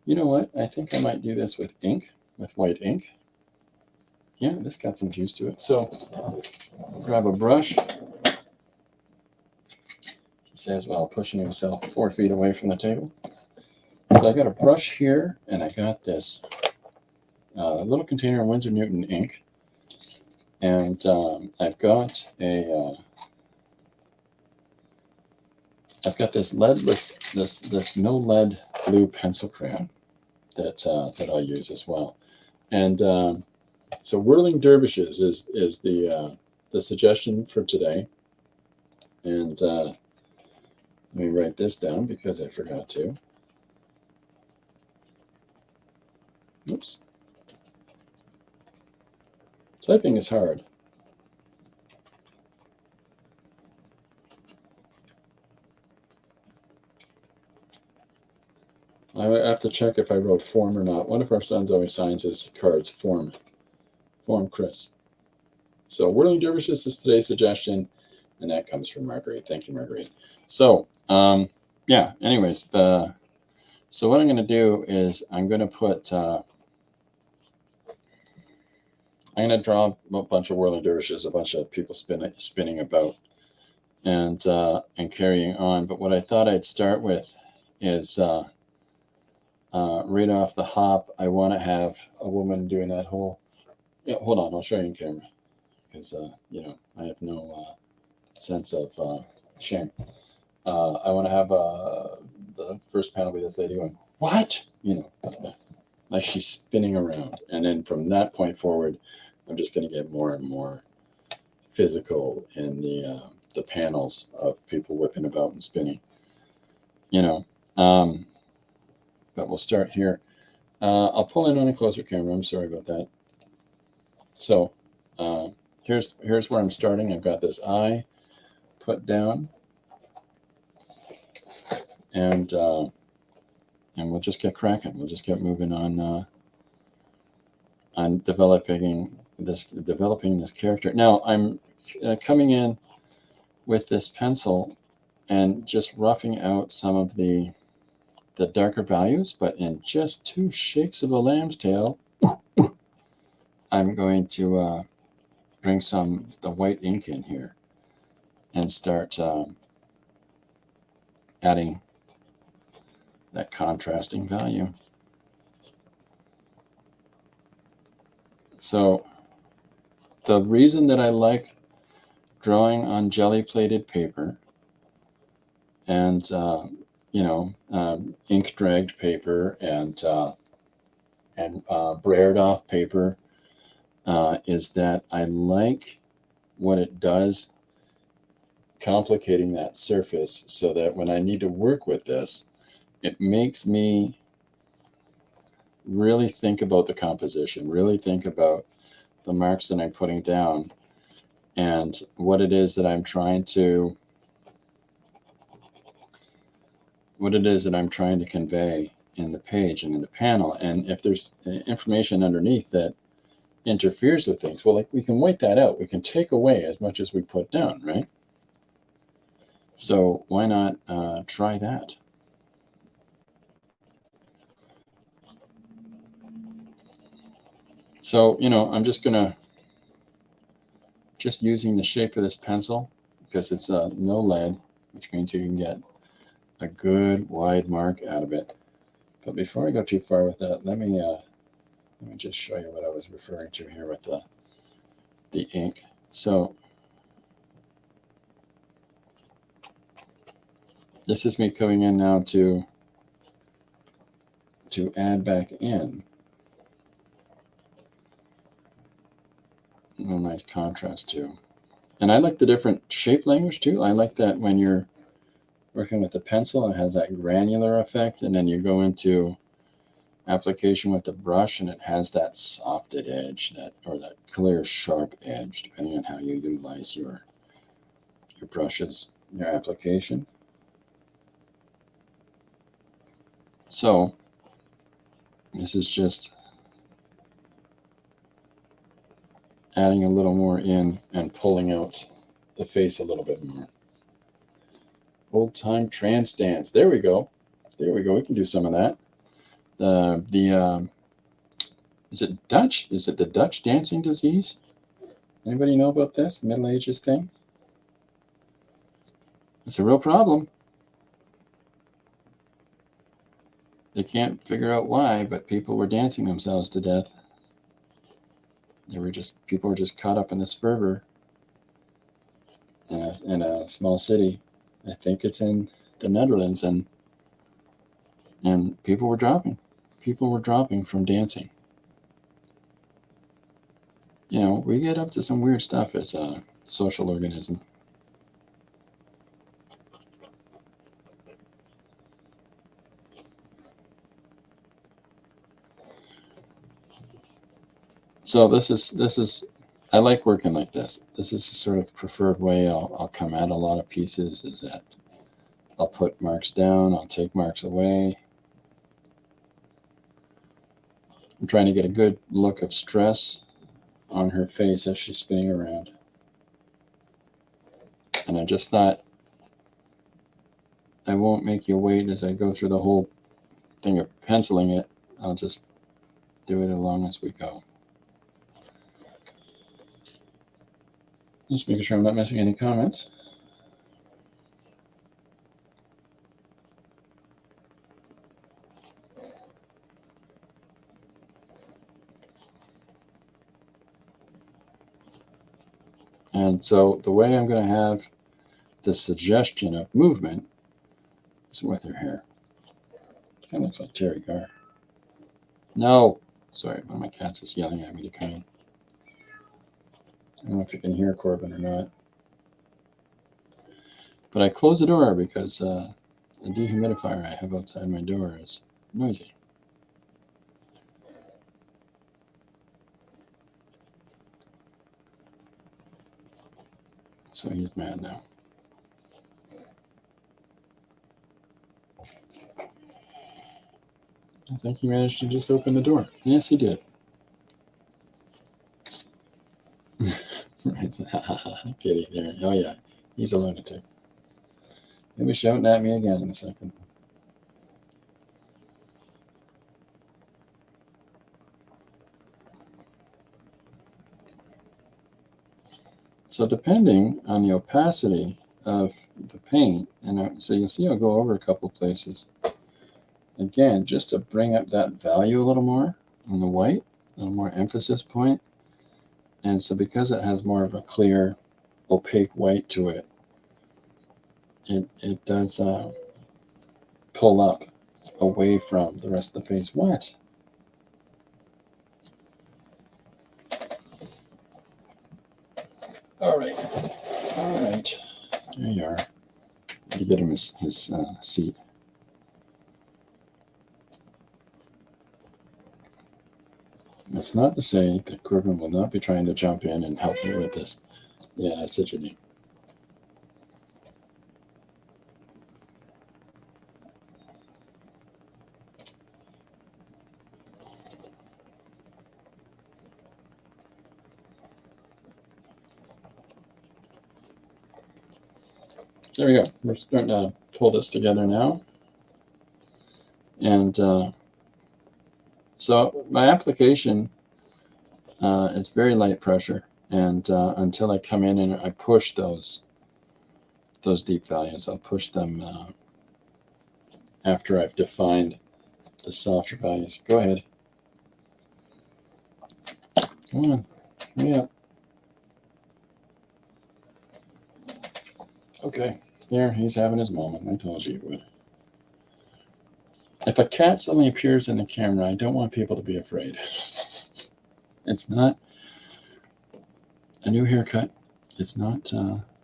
you know what? I think I might do this with ink, with white ink. Yeah, this got some juice to it. So grab a brush. He says while pushing himself 4 feet away from the table. So I got a brush here, and I got this little container of Winsor Newton ink, and I've got this leadless, this no lead blue pencil crayon that I'll use as well. And so whirling dervishes is the suggestion for today. And let me write this down because I forgot to. Oops. Typing is hard. I have to check if I wrote form or not. One of our sons always signs his cards form Chris. So whirling dervishes is today's suggestion, and that comes from Marguerite. Thank you, Marguerite. So yeah. Anyways, so what I'm going to do is I'm going to put. I'm going to draw a bunch of whirling dervishes, a bunch of people spinning about, and carrying on. But what I thought I'd start with is. Right off the hop, I want to have a woman doing that whole. Yeah, hold on, I'll show you in camera because you know, I have no sense of shame. I want to have the first panel be this lady going, "What?" You know, like she's spinning around, and then from that point forward, I'm just going to get more and more physical in the panels of people whipping about and spinning. You know. But we'll start here. I'll pull in on a closer camera. I'm sorry about that. So here's where I'm starting. I've got this eye put down, and we'll just get cracking. We'll just get moving on developing this character. Now I'm coming in with this pencil and just roughing out some of the darker values, but in just 2 shakes of a lamb's tail, I'm going to bring the white ink in here and start adding that contrasting value. So the reason that I like drawing on jelly plated paper and ink dragged paper and brayered off paper is that I like what it does complicating that surface, so that when I need to work with this, it makes me really think about the composition, really think about the marks that I'm putting down and what it is that I'm trying to convey in the page and in the panel. And if there's information underneath that interferes with things, well, we can white that out. We can take away as much as we put down, right? So why not try that? So, I'm just using the shape of this pencil because it's no lead, which means you can get a good wide mark out of it. But before I go too far with that, let me just show you what I was referring to here with the ink. So this is me coming in now to add back in a nice contrast too. And I like the different shape language too. I like that when you're working with the pencil, it has that granular effect, and then you go into application with the brush and it has that softed edge, or that clear sharp edge, depending on how you utilize your brushes, your application. So this is just adding a little more in and pulling out the face a little bit more. Old time trance dance. There we go. There we go. We can do some of that. Is it Dutch? Is it the Dutch dancing disease? Anybody know about this? The Middle Ages thing? It's a real problem. They can't figure out why, but people were dancing themselves to death. People were just caught up in this fervor in a small city. I think it's in the Netherlands, and people were dropping. People were dropping from dancing. We get up to some weird stuff as a social organism. So this is I like working like this. This is the sort of preferred way I'll come at a lot of pieces, is that I'll put marks down, I'll take marks away. I'm trying to get a good look of stress on her face as she's spinning around. And I just thought I won't make you wait as I go through the whole thing of penciling it. I'll just do it along as we go. Just making sure I'm not missing any comments. And so the way I'm going to have the suggestion of movement is with her hair. Kind of looks like Terry Garr. No, sorry, one of my cats is yelling at me to come in. I don't know if you can hear Corbin or not. But I close the door because the dehumidifier I have outside my door is noisy. So he's mad now. I think he managed to just open the door. Yes, he did. Right. Kitty there. Oh, yeah. He's a lunatic. He'll be shouting at me again in a second. So depending on the opacity of the paint, and so you'll see I'll go over a couple places. Again, just to bring up that value a little more on the white, a little more emphasis point. And so because it has more of a clear, opaque white to it, it does pull up away from the rest of the face. What? All right. There you are. You get him his seat. That's not to say that Corbin will not be trying to jump in and help me with this. Yeah, that's such a name. There we go. We're starting to pull this together now. And so my application is very light pressure. And until I come in and I push those deep values, I'll push them after I've defined the softer values. Go ahead. Come on. Hurry up. Okay. There, he's having his moment. I told you he would. If a cat suddenly appears in the camera, I don't want people to be afraid. It's not a new haircut. It's not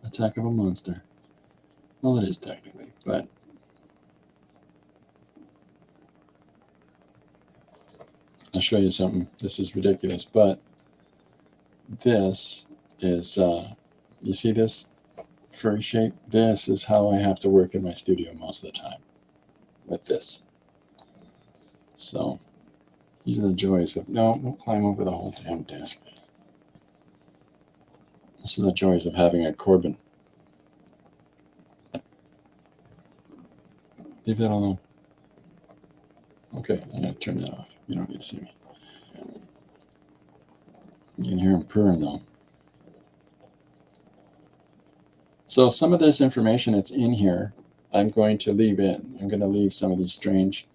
Attack of a Monster. Well, it is technically, but I'll show you something. This is ridiculous, but this is, you see this furry shape? This is how I have to work in my studio most of the time, with this. So these are the joys of, no, don't climb over the whole damn desk. This is the joys of having a Corbin. Leave that alone. Okay, I'm going to turn that off. You don't need to see me. You can hear him purring though. So some of this information that's in here, I'm going to leave in. I'm going to leave some of these strange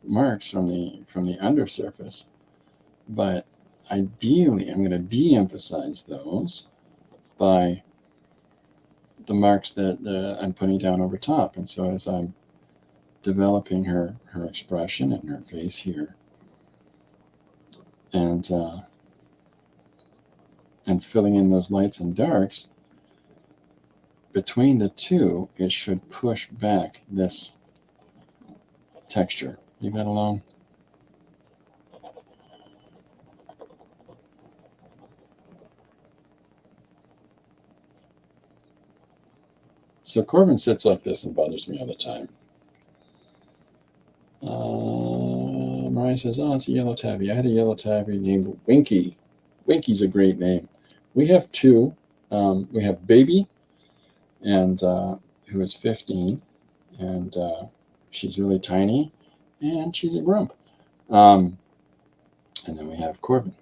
marks from the undersurface, but ideally I'm going to de-emphasize those by the marks that I'm putting down over top. And so as I'm developing her expression and her face here, and filling in those lights and darks, between the two, it should push back this texture. Leave that alone. So Corbin sits like this and bothers me all the time. Mariah says, oh, it's a yellow tabby. I had a yellow tabby named Winky. Winky's a great name. We have two. We have Baby, and who is 15, and she's really tiny, and she's a grump. And then we have Corbin,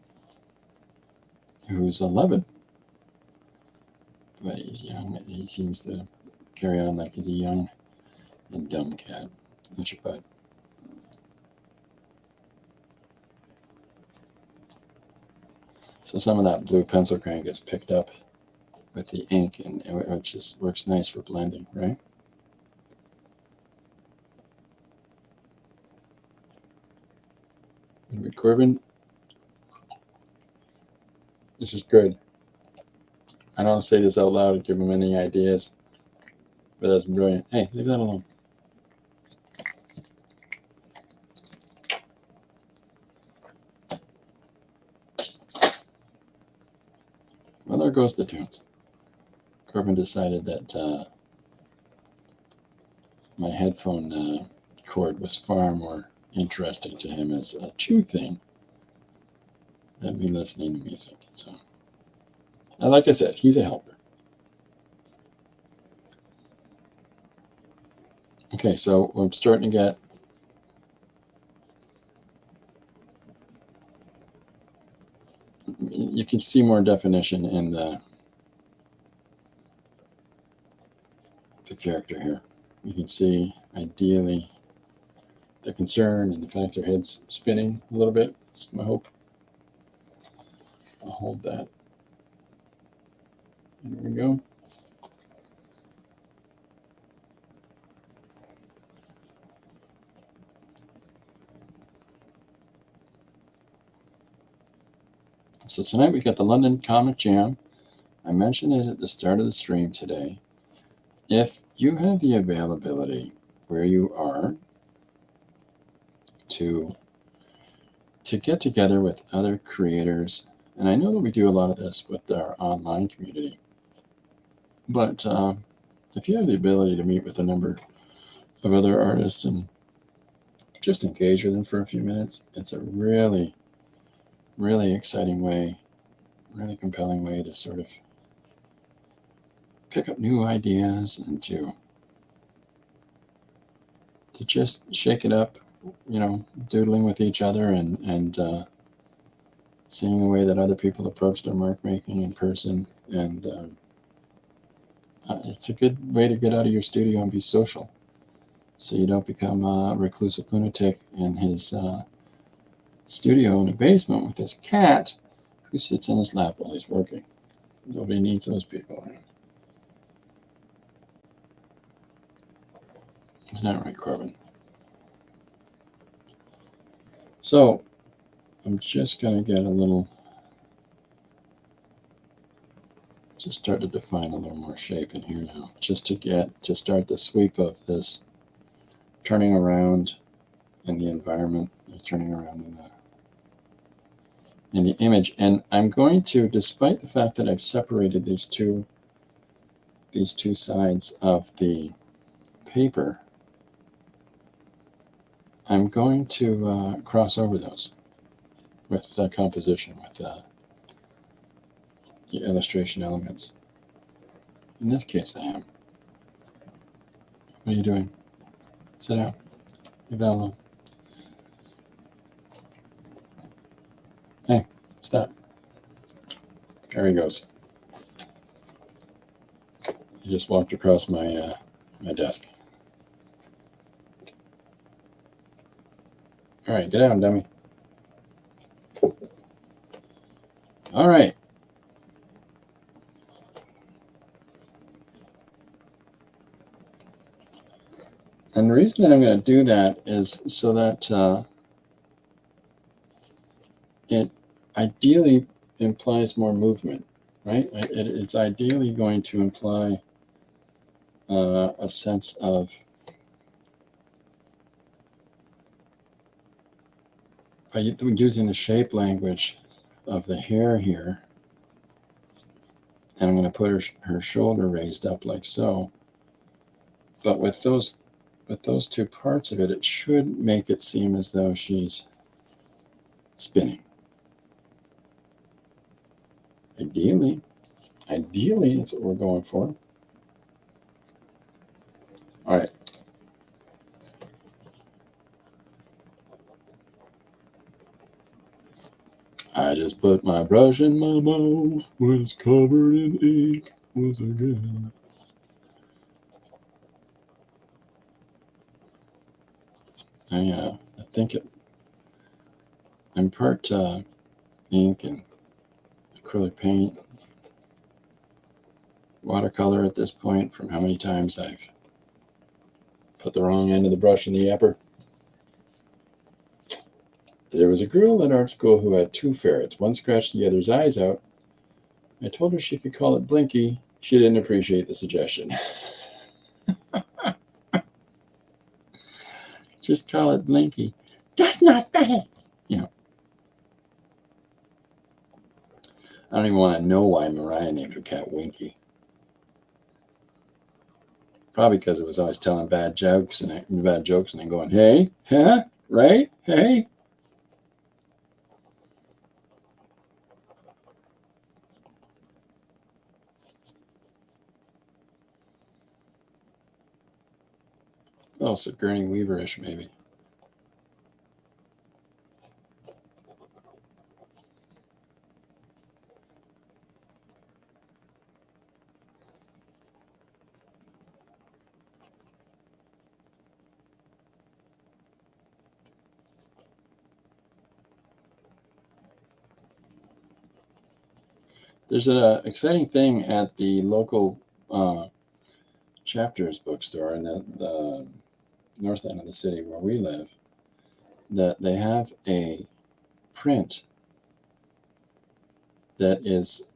who's 11. But he's young. He seems to carry on like he's a young and dumb cat. That's your bud. So some of that blue pencil crayon gets picked up with the ink, and it just works nice for blending, right? With Corbin, this is good. I don't say this out loud to give him any ideas, but that's brilliant. Hey, leave that alone. Well, there goes the tunes. Corbin decided that my headphone cord was far more interesting to him as a chew thing than me listening to music. So, and like I said, he's a helper. Okay, so I'm starting to get you can see more definition in the character here. You can see ideally the concern and the fact their head's spinning a little bit. That's my hope. I'll hold that. There we go. So tonight we got the London Comic Jam. I mentioned it at the start of the stream today. If you have the availability where you are to get together with other creators, and I know that we do a lot of this with our online community, but if you have the ability to meet with a number of other artists and just engage with them for a few minutes, it's a really, really exciting way, really compelling way to sort of pick up new ideas and to just shake it up, doodling with each other and seeing the way that other people approach their mark making in person. And it's a good way to get out of your studio and be social, so you don't become a reclusive lunatic in his studio in a basement with his cat who sits in his lap while he's working. Nobody needs those people. Isn't that right, Corbin? So I'm just going to get just start to define a little more shape in here now, just to start the sweep of this turning around in the environment, turning around in the image. And I'm going to, despite the fact that I've separated these two sides of the paper, I'm going to cross over those with composition, with the illustration elements. In this case, I am. What are you doing? Sit down. Leave that alone. Hey, stop. There he goes. He just walked across my my desk. All right, get down, dummy. All right. And the reason that I'm going to do that is so that it ideally implies more movement, right? It's ideally going to imply a sense of by using the shape language of the hair here, and I'm going to put her shoulder raised up like so. But with those two parts of it, it should make it seem as though she's spinning. Ideally, that's what we're going for. All right. I just put my brush in my mouth, was covered in ink, was again. I think I'm part ink and acrylic paint, watercolor at this point from how many times I've put the wrong end of the brush in the upper. There was a girl at art school who had two ferrets. One scratched the other's eyes out. I told her she could call it Blinky. She didn't appreciate the suggestion. Just call it Blinky. That's not bad. I don't even want to know why Mariah named her cat Winky. Probably because it was always telling bad jokes and then going, hey, huh, right, hey. Oh, Sigourney Weaver-ish, maybe. There's an exciting thing at the local Chapters bookstore in the north end of the city where we live, that they have a print that is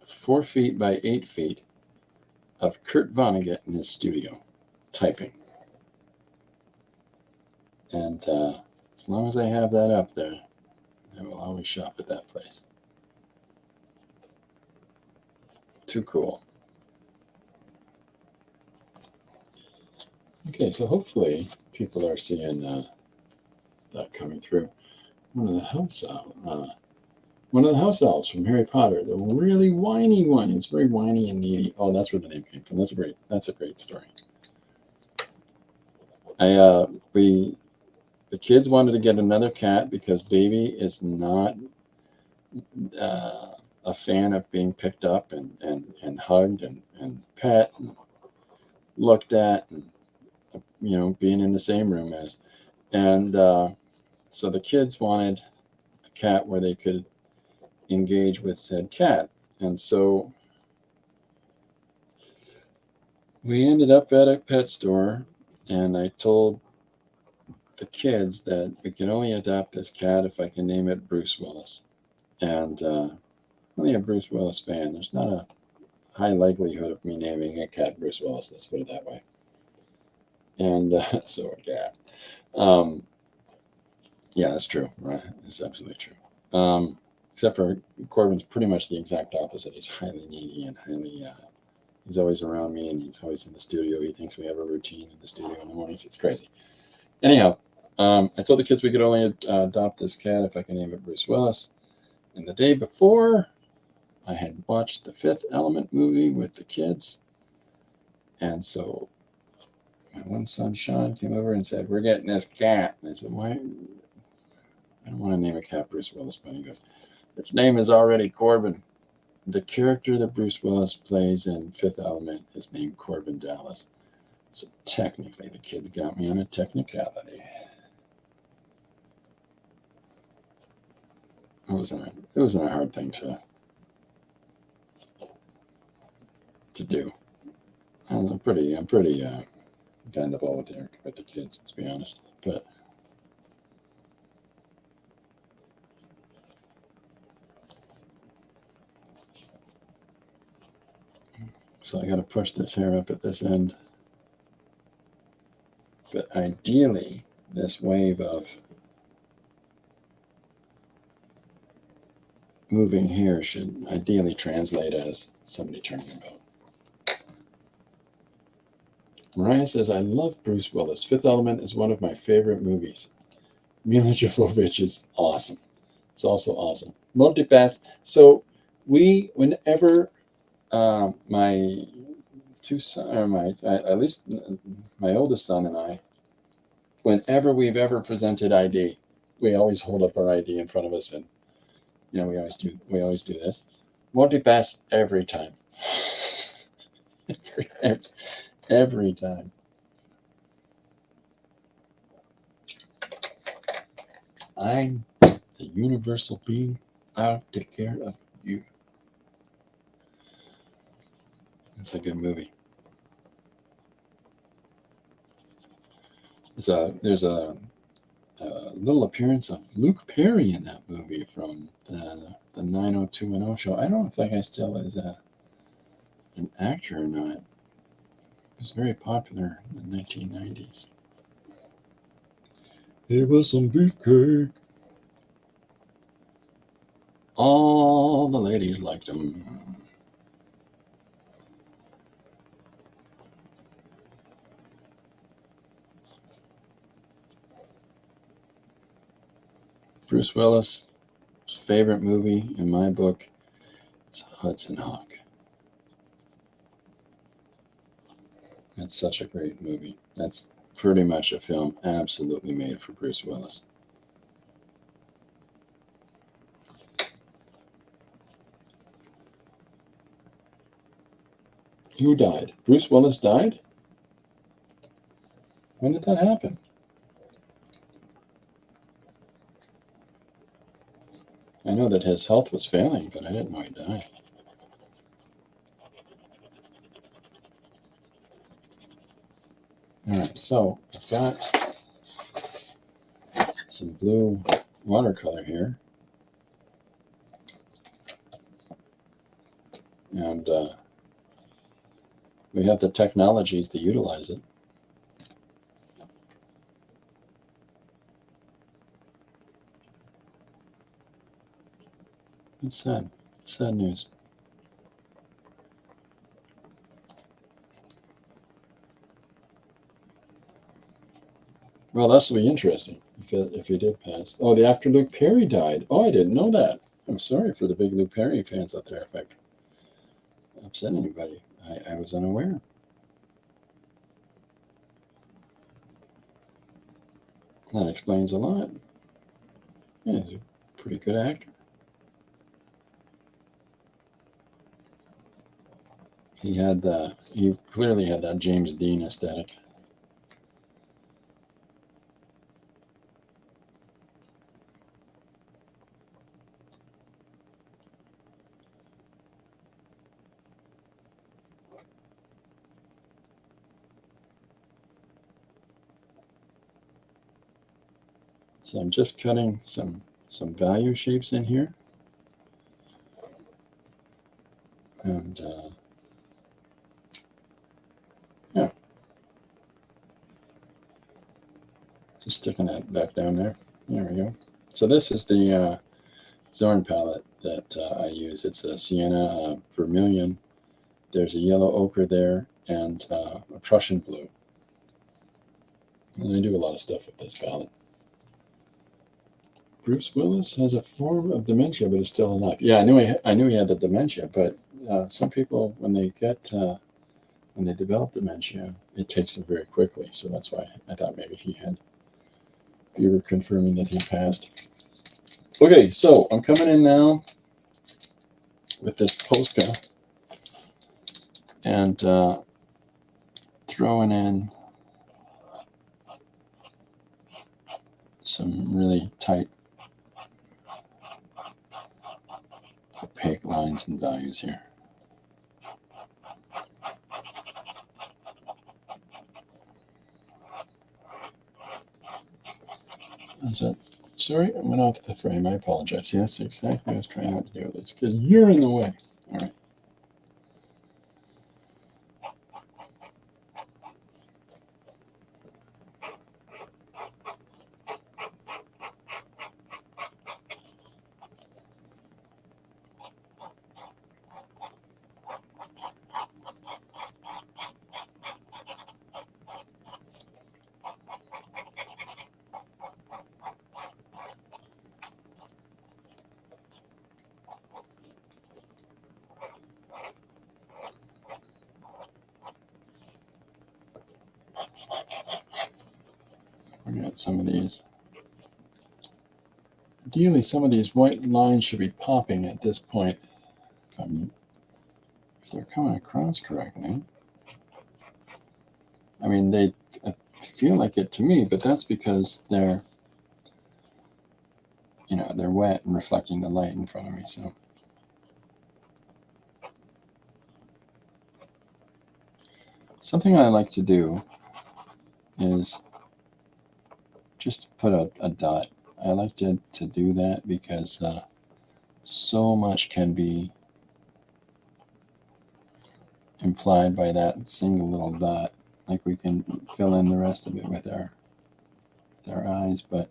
4 feet by 8 feet of Kurt Vonnegut in his studio typing. And as long as I have that up there, I will always shop at that place. Too cool. Okay, so hopefully people are seeing that coming through. One of the house elves from Harry Potter, the really whiny one. It's very whiny and needy. Oh, that's where the name came from. That's a great story. The kids wanted to get another cat because Baby is not a fan of being picked up and hugged and pet and looked at and being in the same room as. And so the kids wanted a cat where they could engage with said cat. And so we ended up at a pet store, and I told the kids that we can only adopt this cat if I can name it Bruce Willis. And I'm only a Bruce Willis fan. There's not a high likelihood of me naming a cat Bruce Willis, let's put it that way. And so a cat. Yeah, that's true. Right? It's absolutely true. Except for Corbin's pretty much the exact opposite. He's highly needy and highly, he's always around me and he's always in the studio. He thinks we have a routine in the studio in the mornings. It's crazy. Anyhow, I told the kids we could only adopt this cat if I can name it Bruce Willis. And the day before, I had watched the Fifth Element movie with the kids. And so my one son, Sean, came over and said, we're getting this cat. And I said, why? I don't want to name a cat Bruce Willis. But he goes, its name is already Corbin. The character that Bruce Willis plays in Fifth Element is named Corbin Dallas. So technically, the kids got me on a technicality. It wasn't a hard thing to do. I'm pretty dependable with the kids, let's be honest. But so I got to push this hair up at this end. But ideally, this wave of moving hair should ideally translate as somebody turning a boat. Mariah says, I love Bruce Willis. Fifth Element is one of my favorite movies. Mila Jovovich is awesome. It's also awesome. Multipass. So whenever my two sons, or at least my oldest son and I, whenever we've ever presented ID, we always hold up our ID in front of us, and we always do this. Multipass every time. every time. I'm the universal being. I'll take care of you. It's a good movie. There's a little appearance of Luke Perry in that movie from the 90210 show. I don't know if that guy still is an actor or not. He was very popular in the 1990s. It was some beefcake. All the ladies liked him. Bruce Willis' favorite movie in my book, it's Hudson Hawk. That's such a great movie. That's pretty much a film absolutely made for Bruce Willis. Who died? Bruce Willis died? When did that happen? I know that his health was failing, but I didn't know he died. All right, so I've got some blue watercolor here. And we have the technologies to utilize it. It's sad. Sad news. Well, this will be interesting if he did pass. Oh, the actor Luke Perry died. Oh, I didn't know that. I'm sorry for the big Luke Perry fans out there if I upset anybody. I was unaware. That explains a lot. Yeah, he's a pretty good actor. He clearly had that James Dean aesthetic. So I'm just cutting some value shapes in here. And yeah, just sticking that back down there. There we go. So this is the Zorn palette that I use. It's a sienna vermilion. There's a yellow ochre there and a Prussian blue. And I do a lot of stuff with this palette. Bruce Willis has a form of dementia, but is still alive. Yeah, I knew he had the dementia, but some people, when they develop dementia, it takes them very quickly. So that's why I thought maybe you were confirming that he passed. Okay, so I'm coming in now with this Posca and throwing in some really tight opaque lines and values here. Is that? Sorry, I went off the frame. I apologize. See, that's exactly what I was trying not to do. It's because you're in the way. All right. We got some of these. Ideally, some of these white lines should be popping at this point. If they're coming across correctly. I mean, they feel like it to me, but that's because they're wet and reflecting the light in front of me. So something I like to do is just put a dot. I like to do that because so much can be implied by that single little dot. Like we can fill in the rest of it with our eyes, but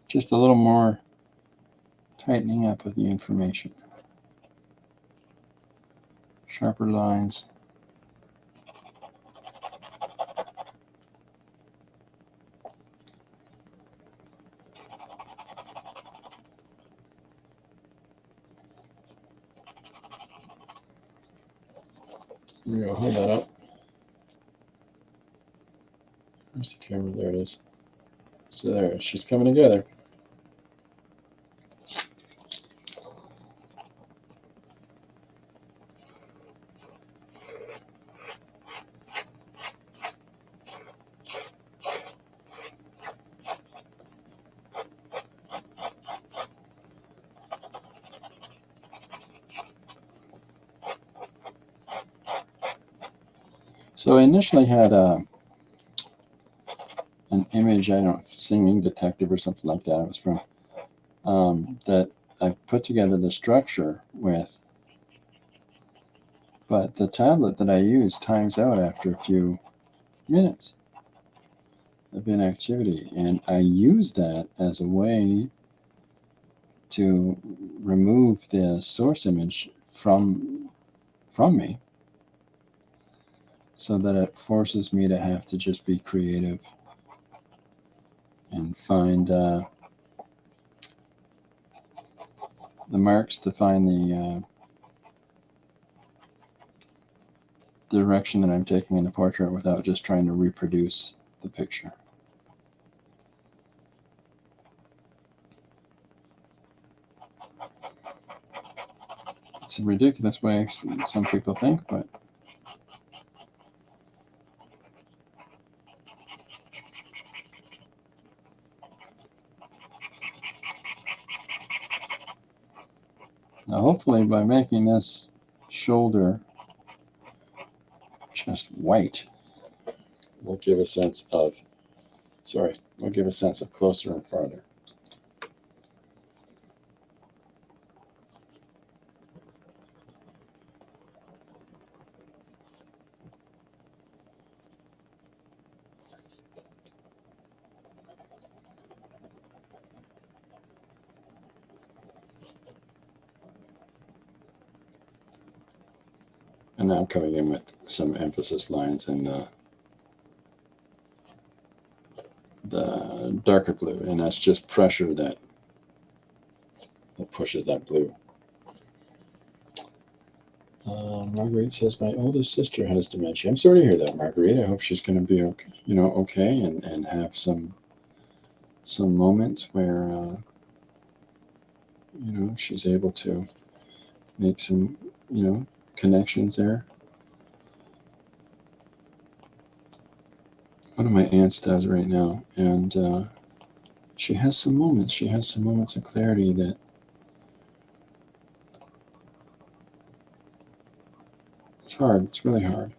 Just a little more tightening up of the information. Sharper lines. Here we go, hold that up. Where's the camera? There it is. So there, she's coming together. So I initially had an image, I don't know, Singing Detective or something like that. It was from that I put together the structure with, but the tablet that I use times out after a few minutes of inactivity, and I use that as a way to remove the source image from me, so that it forces me to have to just be creative and find the marks, to find the direction that I'm taking in the portrait without just trying to reproduce the picture. It's a ridiculous way some people think, but now hopefully by making this shoulder just white, we'll give a sense of closer and farther. And now I'm coming in with some emphasis lines in the darker blue, and that's just pressure that pushes that blue. Marguerite says, my oldest sister has dementia. I'm sorry to hear that, Marguerite. I hope she's going to be okay, okay, and have some moments where she's able to make some connections there. One of my aunts does right now, and she has some moments. She has some moments of clarity that it's hard. It's really hard.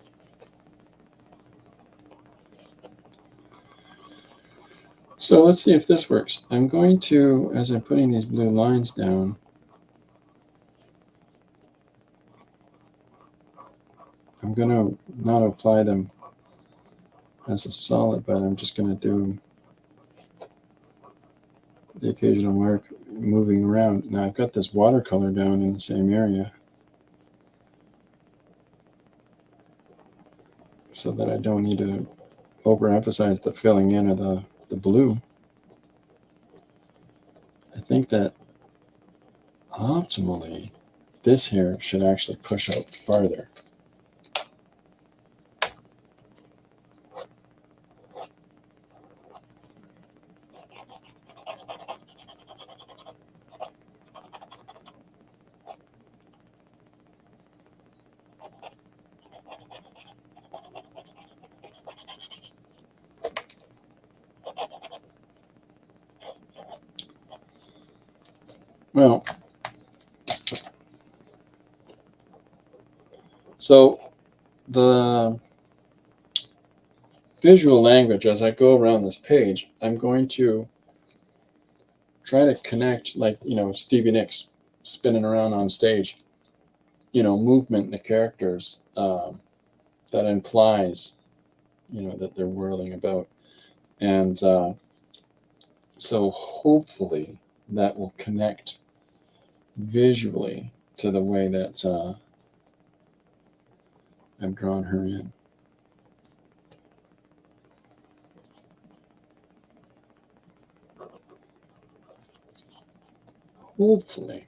So let's see if this works. I'm going to, as I'm putting these blue lines down, I'm going to not apply them as a solid, but I'm just going to do the occasional mark moving around. Now I've got this watercolor down in the same area, so that I don't need to overemphasize the filling in of the blue. I think that optimally this here should actually push out farther. Well, so the visual language, as I go around this page, I'm going to try to connect, like, Stevie Nicks spinning around on stage, movement in the characters that implies, that they're whirling about. And so So hopefully that will connect visually to the way that I've drawn her in. Hopefully.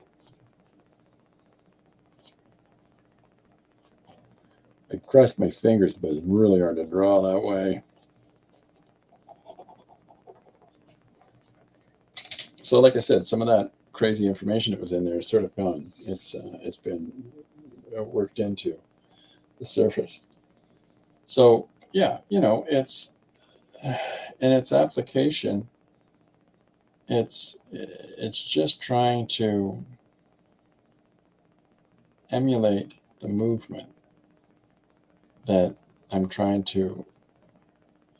I crossed my fingers, but it's really hard to draw that way. So like I said, some of that crazy information that was in there is sort of gone. It's been worked into the surface. So yeah, it's in its application, it's just trying to emulate the movement that I'm trying to,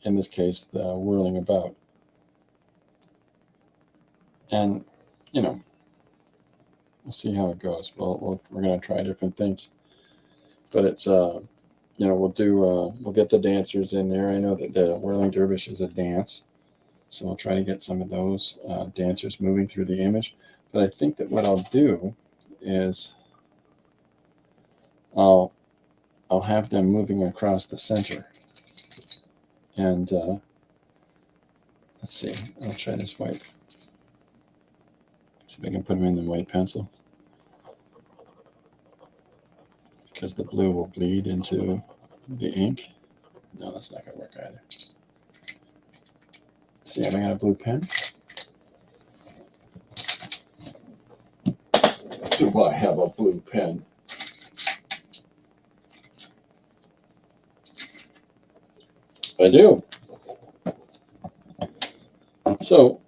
in this case, the whirling about. And we'll see how it goes. We're going to try different things, but it's we'll get the dancers in there. I know that the whirling dervish is a dance, so I'll try to get some of those dancers moving through the image. But I think that what I'll do is I'll have them moving across the center, and let's see. I'll try this white. See if I can put them in the white pencil, because the blue will bleed into the ink. No, that's not going to work either. See, have I got a blue pen? Do I have a blue pen? I do. So,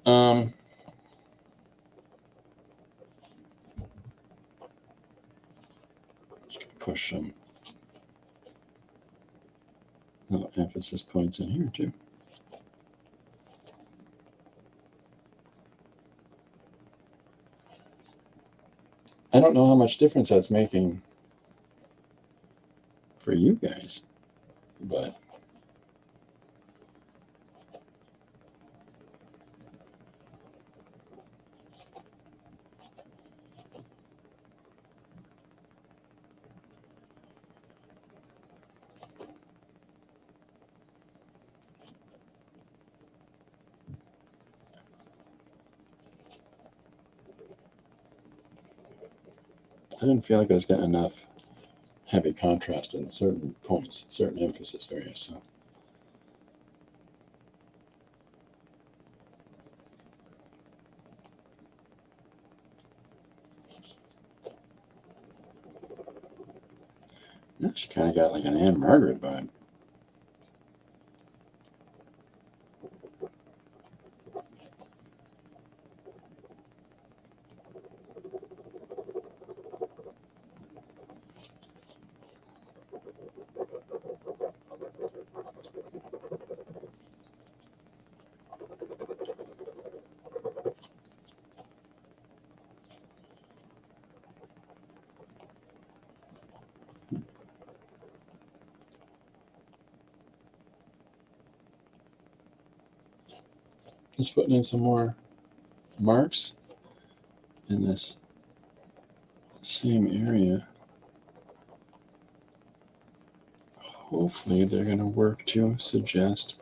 push some little emphasis points in here too. I don't know how much difference that's making for you guys, but I didn't feel like I was getting enough heavy contrast in certain points, certain emphasis areas. So yeah, she kind of got like an Anne Margaret vibe. Just putting in some more marks in this same area. Hopefully they're going to work to suggest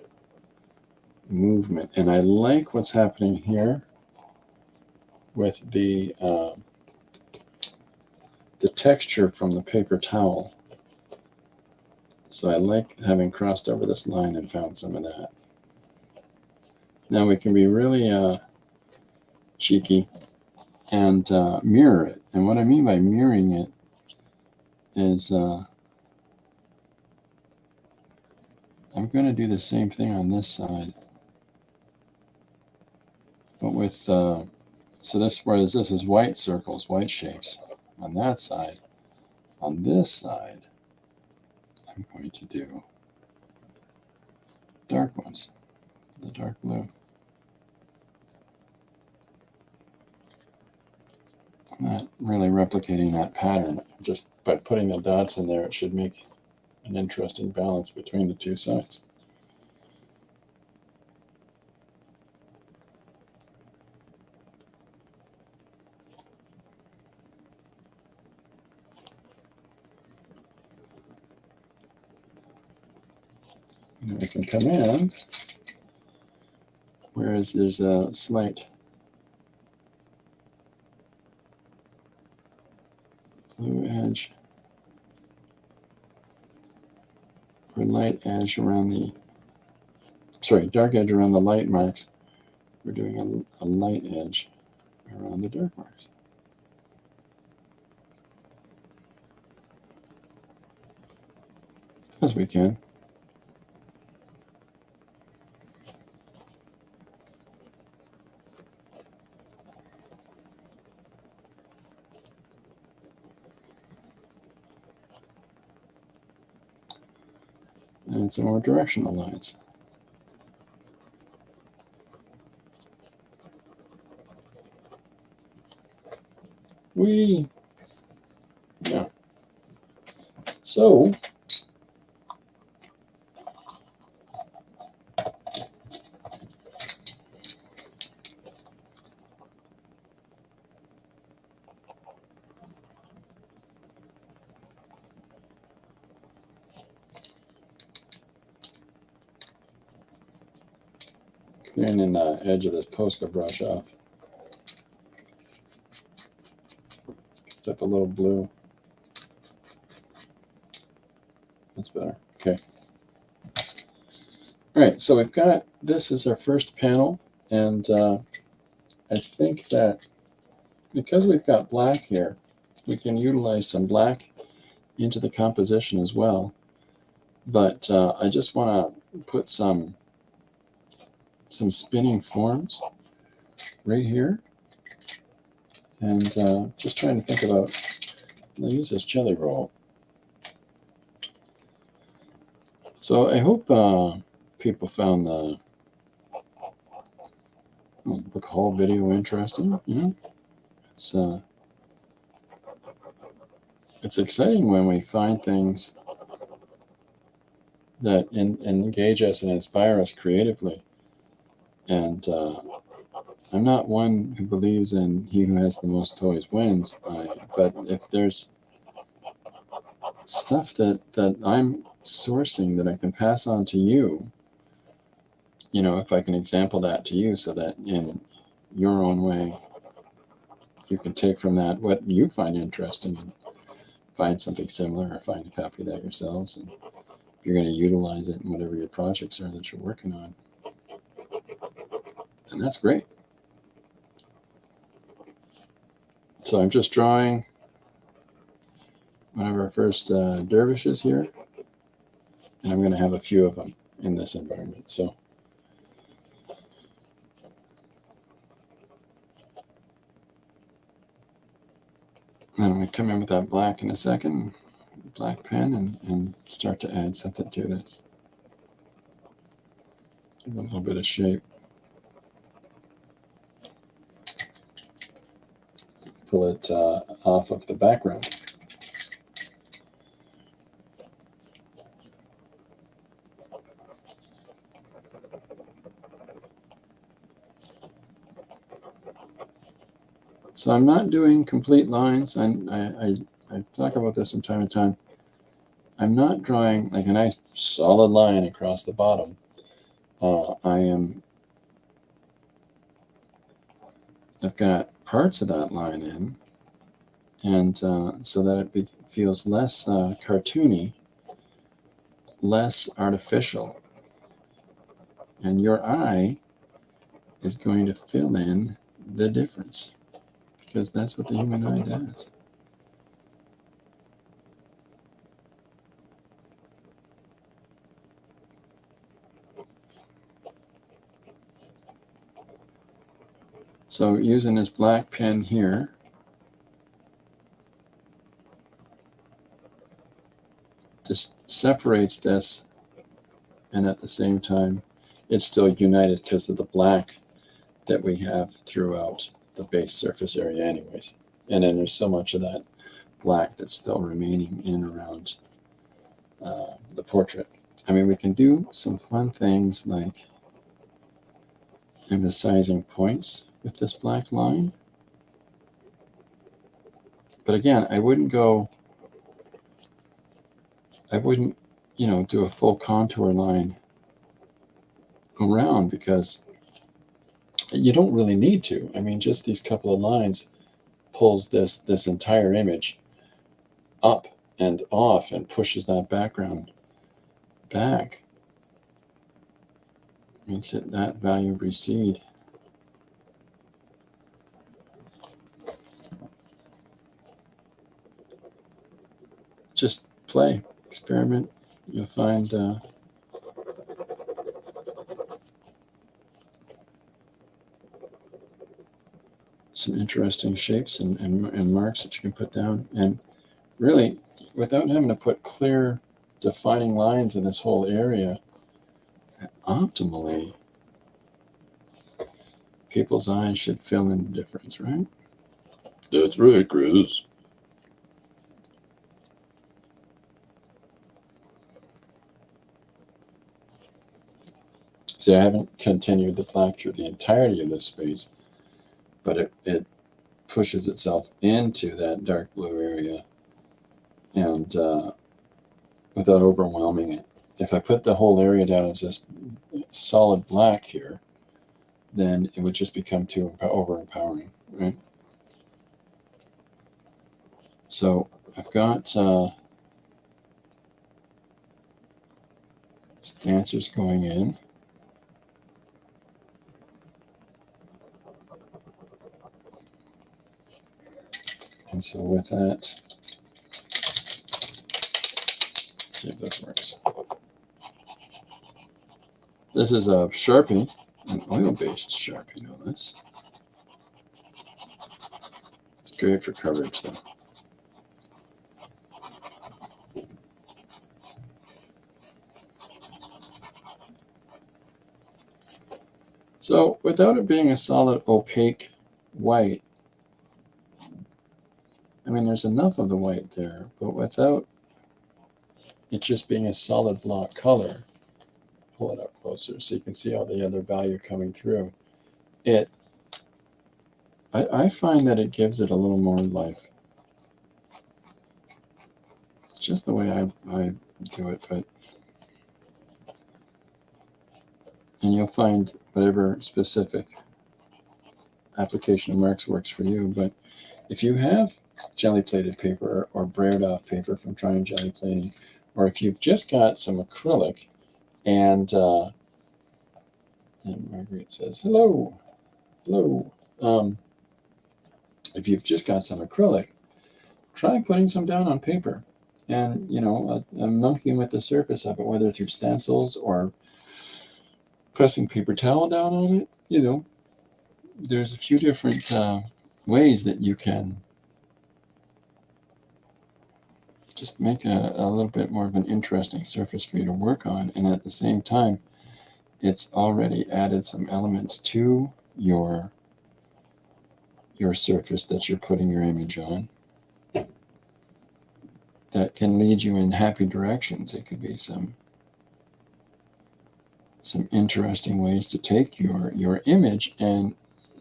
movement. And I like what's happening here with the texture from the paper towel. So I like having crossed over this line and found some of that. Now we can be really cheeky and mirror it. And what I mean by mirroring it is I'm going to do the same thing on this side, but with so this, whereas this is white circles, white shapes on that side, on this side I'm going to do dark ones, the dark blue. I'm not really replicating that pattern, just by putting the dots in there it should make an interesting balance between the two sides. we can come in, whereas there's a slight blue edge or light edge around the, dark edge around the light marks. We're doing a light edge around the dark marks. As we can. And some more directional lines. Yeah. So, clearing the edge of this Posca brush off. Picked up a little blue. That's better. Okay. All right, so we've got, this is our first panel, and I think that because we've got black here, we can utilize some black into the composition as well. But I just want to put some spinning forms right here. And just trying to think about, I'll use this jelly roll. So I hope people found the book haul video interesting. It's exciting when we find things that engage us and inspire us creatively. And I'm not one who believes in he who has the most toys wins. But if there's stuff that I'm sourcing that I can pass on to you, if I can example that to you so that in your own way, you can take from that what you find interesting and find something similar, or find a copy of that yourselves. And if you're going to utilize it in whatever your projects are that you're working on, and that's great. So I'm just drawing one of our first dervishes here, and I'm going to have a few of them in this environment. So I'm going to come in with that black in a second, black pen, and start to add something to this. Give a little bit of shape. Pull it off of the background. So I'm not doing complete lines, and I talk about this from time to time. I'm not drawing like a nice solid line across the bottom. I've got parts of that line in, and so that it feels less cartoony, less artificial. And your eye is going to fill in the difference, because that's what the human eye does. So using this black pen here, just separates this, and at the same time, it's still united because of the black that we have throughout the base surface area anyways. And then there's so much of that black that's still remaining in and around the portrait. I mean, we can do some fun things like emphasizing points with this black line. But again, I wouldn't, do a full contour line around, because you don't really need to. I mean, just these couple of lines pulls this entire image up and off and pushes that background back, makes it that value recede. Just play, experiment. You'll find some interesting shapes and marks that you can put down. And really, without having to put clear defining lines in this whole area, optimally, people's eyes should fill in the difference, right? That's right, Chris. See, I haven't continued the black through the entirety of this space, but it pushes itself into that dark blue area, and without overwhelming it. If I put the whole area down as this solid black here, then it would just become too overempowering, right? So I've got dancers going in. And so with that, let's see if this works. This is a Sharpie, an oil-based Sharpie, no less. It's great for coverage, though. So without it being a solid opaque white, I mean, there's enough of the white there, but without it just being a solid block color, pull it up closer so you can see all the other value coming through. I find that it gives it a little more life. It's just the way I do it, and you'll find whatever specific application of marks works for you. But if you have jelly plated paper or brayered off paper from trying jelly plating, or if you've just got some acrylic and Marguerite says, hello. If you've just got some acrylic, try putting some down on paper and, monkeying with the surface of it, whether through stencils or pressing paper towel down on it. There's a few different ways that you can just make a little bit more of an interesting surface for you to work on. And at the same time, it's already added some elements to your surface that you're putting your image on that can lead you in happy directions. It could be some interesting ways to take your image, and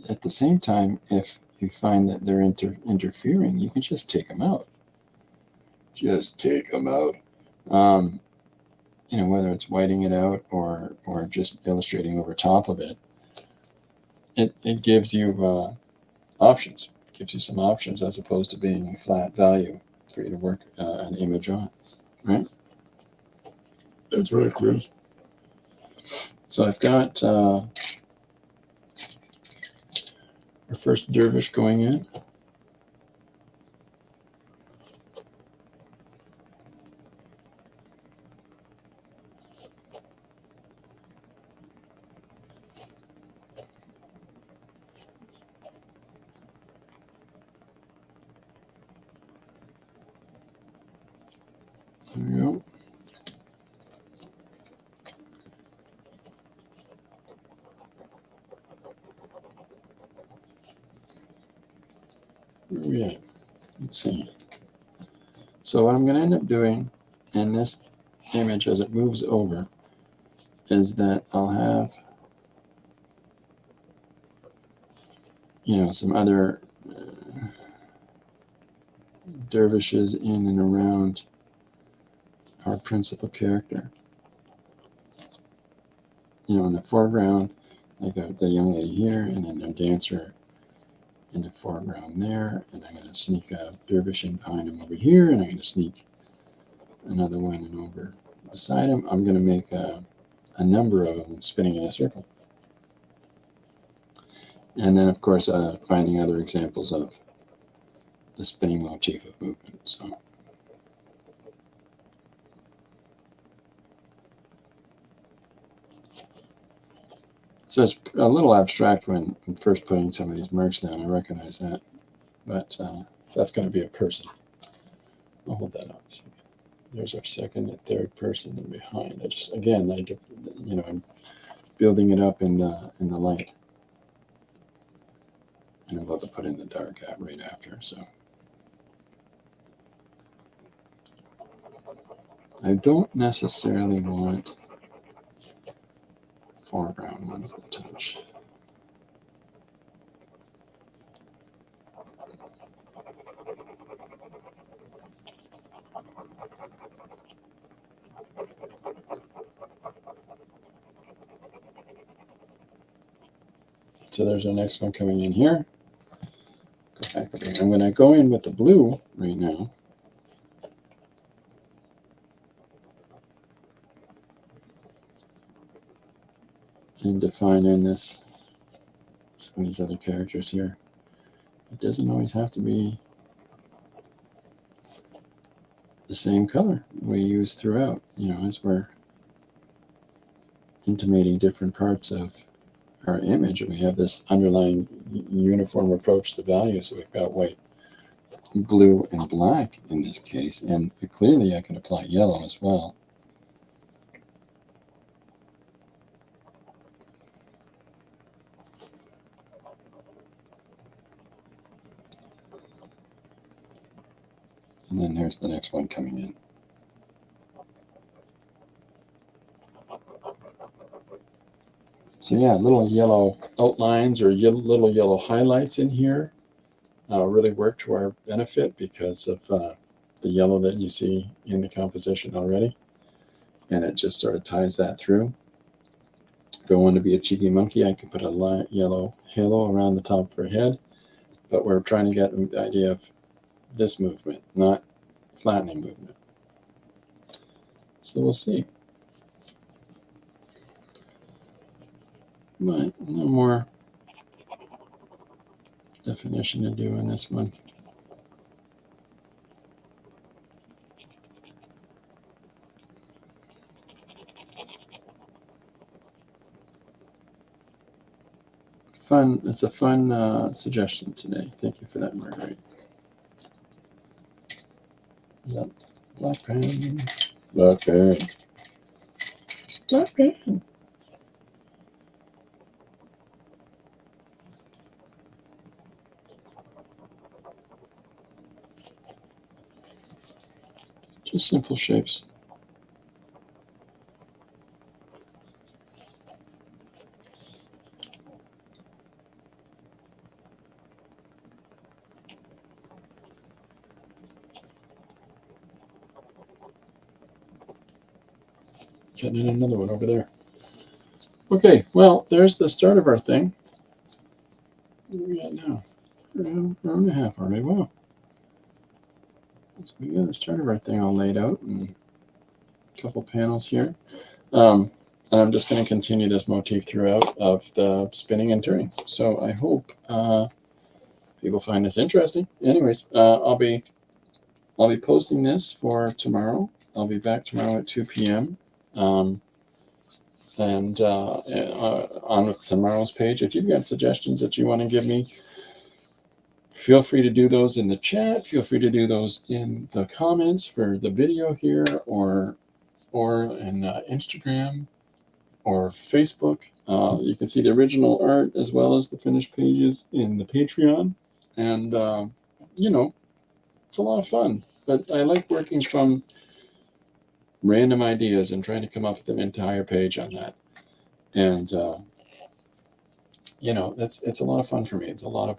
at the same time, if you find that they're interfering, you can just take them out. Just take them out. Whether it's whiting it out or just illustrating over top of it, it gives you options. It gives you some options as opposed to being a flat value for you to work an image on, right? That's right, Chris. So I've got our first dervish going in. There we go. Where are we at? Let's see. So what I'm going to end up doing in this image as it moves over is that I'll have, some other dervishes in and around our principal character. in the foreground, I got the young lady here, and then a dancer in the foreground there, and I'm going to sneak a dervish in behind him over here, and I'm going to sneak another one in over beside him. I'm going to make a number of them spinning in a circle. And then, of course, finding other examples of the spinning motif of movement. So it's a little abstract when I'm first putting some of these marks down. I recognize that. But that's going to be a person. I'll hold that up. So there's our second and third person and behind. I'm building it up in the light. And I'm about to put in the dark right after. So I don't necessarily want foreground ones to touch. So there's our next one coming in here. Go back over here. I'm going to go in with the blue right now. And define in some of these other characters here. It doesn't always have to be the same color we use throughout, as we're intimating different parts of our image. We have this underlying uniform approach to value. So we've got white, blue, and black in this case. And clearly I can apply yellow as well. And then there's the next one coming in. So yeah, little yellow outlines or little yellow highlights in here really work to our benefit because of the yellow that you see in the composition already. And it just sort of ties that through. If I want to be a cheeky monkey, I could put a yellow halo around the top of her head. But we're trying to get the idea of this movement, not flattening movement. So we'll see. But no more definition to do in this one. It's a fun suggestion today. Thank you for that, Marguerite. Yep. Black pen. Black pen. Black pen. Just simple shapes. Getting in another one over there. Okay, well, there's the start of our thing. What do we got now? Around an hour and a half already. Wow. So we got the start of our thing all laid out and a couple panels here. And I'm just going to continue this motif throughout of the spinning and turning. So I hope people find this interesting. Anyways, I'll be posting this for tomorrow. I'll be back tomorrow at 2 p.m. And on tomorrow's page, if you've got suggestions that you want to give me, feel free to do those in the chat. Feel free to do those in the comments for the video here, or in Instagram or Facebook. You can see the original art as well as the finished pages in the Patreon. And, it's a lot of fun. But I like working from random ideas and trying to come up with an entire page on that. And, it's a lot of fun for me. It's a lot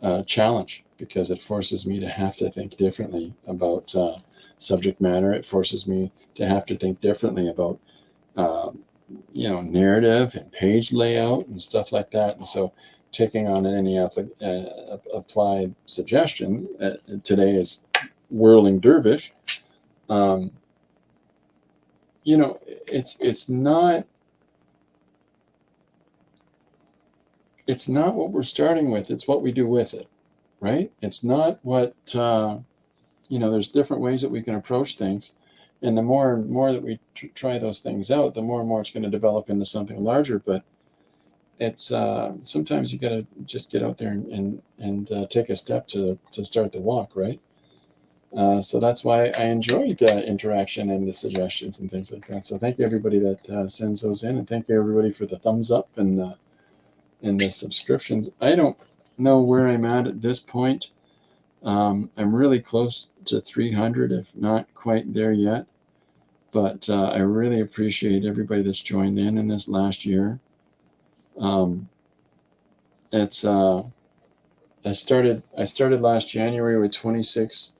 of challenge because it forces me to have to think differently about subject matter. It forces me to have to think differently about narrative and page layout and stuff like that. And so taking on any applied suggestion, today is Whirling Dervish. It's not what we're starting with, it's what we do with it, right? It's not what there's different ways that we can approach things, and the more and more that we try those things out, the more and more it's going to develop into something larger. But it's sometimes you got to just get out there and take a step to start the walk, right? So that's why I enjoy the interaction and the suggestions and things like that. So thank you everybody that sends those in, and thank you everybody for the thumbs up and the subscriptions. I don't know where I'm at this point. I'm really close to 300, if not quite there yet. But I really appreciate everybody that's joined in this last year. It's I started last January with 26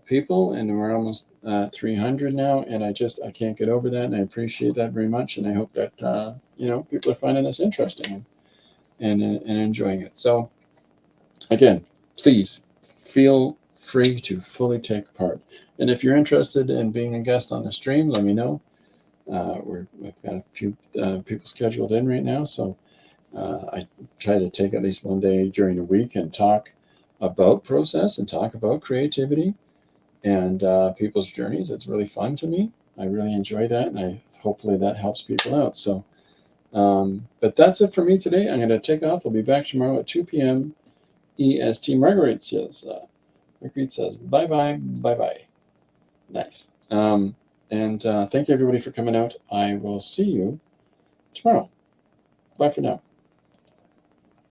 people, and we're almost 300 now, and I can't get over that, and I appreciate that very much, and I hope that people are finding this interesting and enjoying it. So again, please feel free to fully take part. And if you're interested in being a guest on the stream, let me know. We've got a few people scheduled in right now, so I try to take at least one day during the week and talk about process and talk about creativity and people's journeys. It's really fun to me. I really enjoy that, and hopefully that helps people out. So, but that's it for me today. I'm going to take off. I'll be back tomorrow at 2 p.m. EST. Marguerite says, bye bye. Nice. And thank you everybody for coming out. I will see you tomorrow. Bye for now.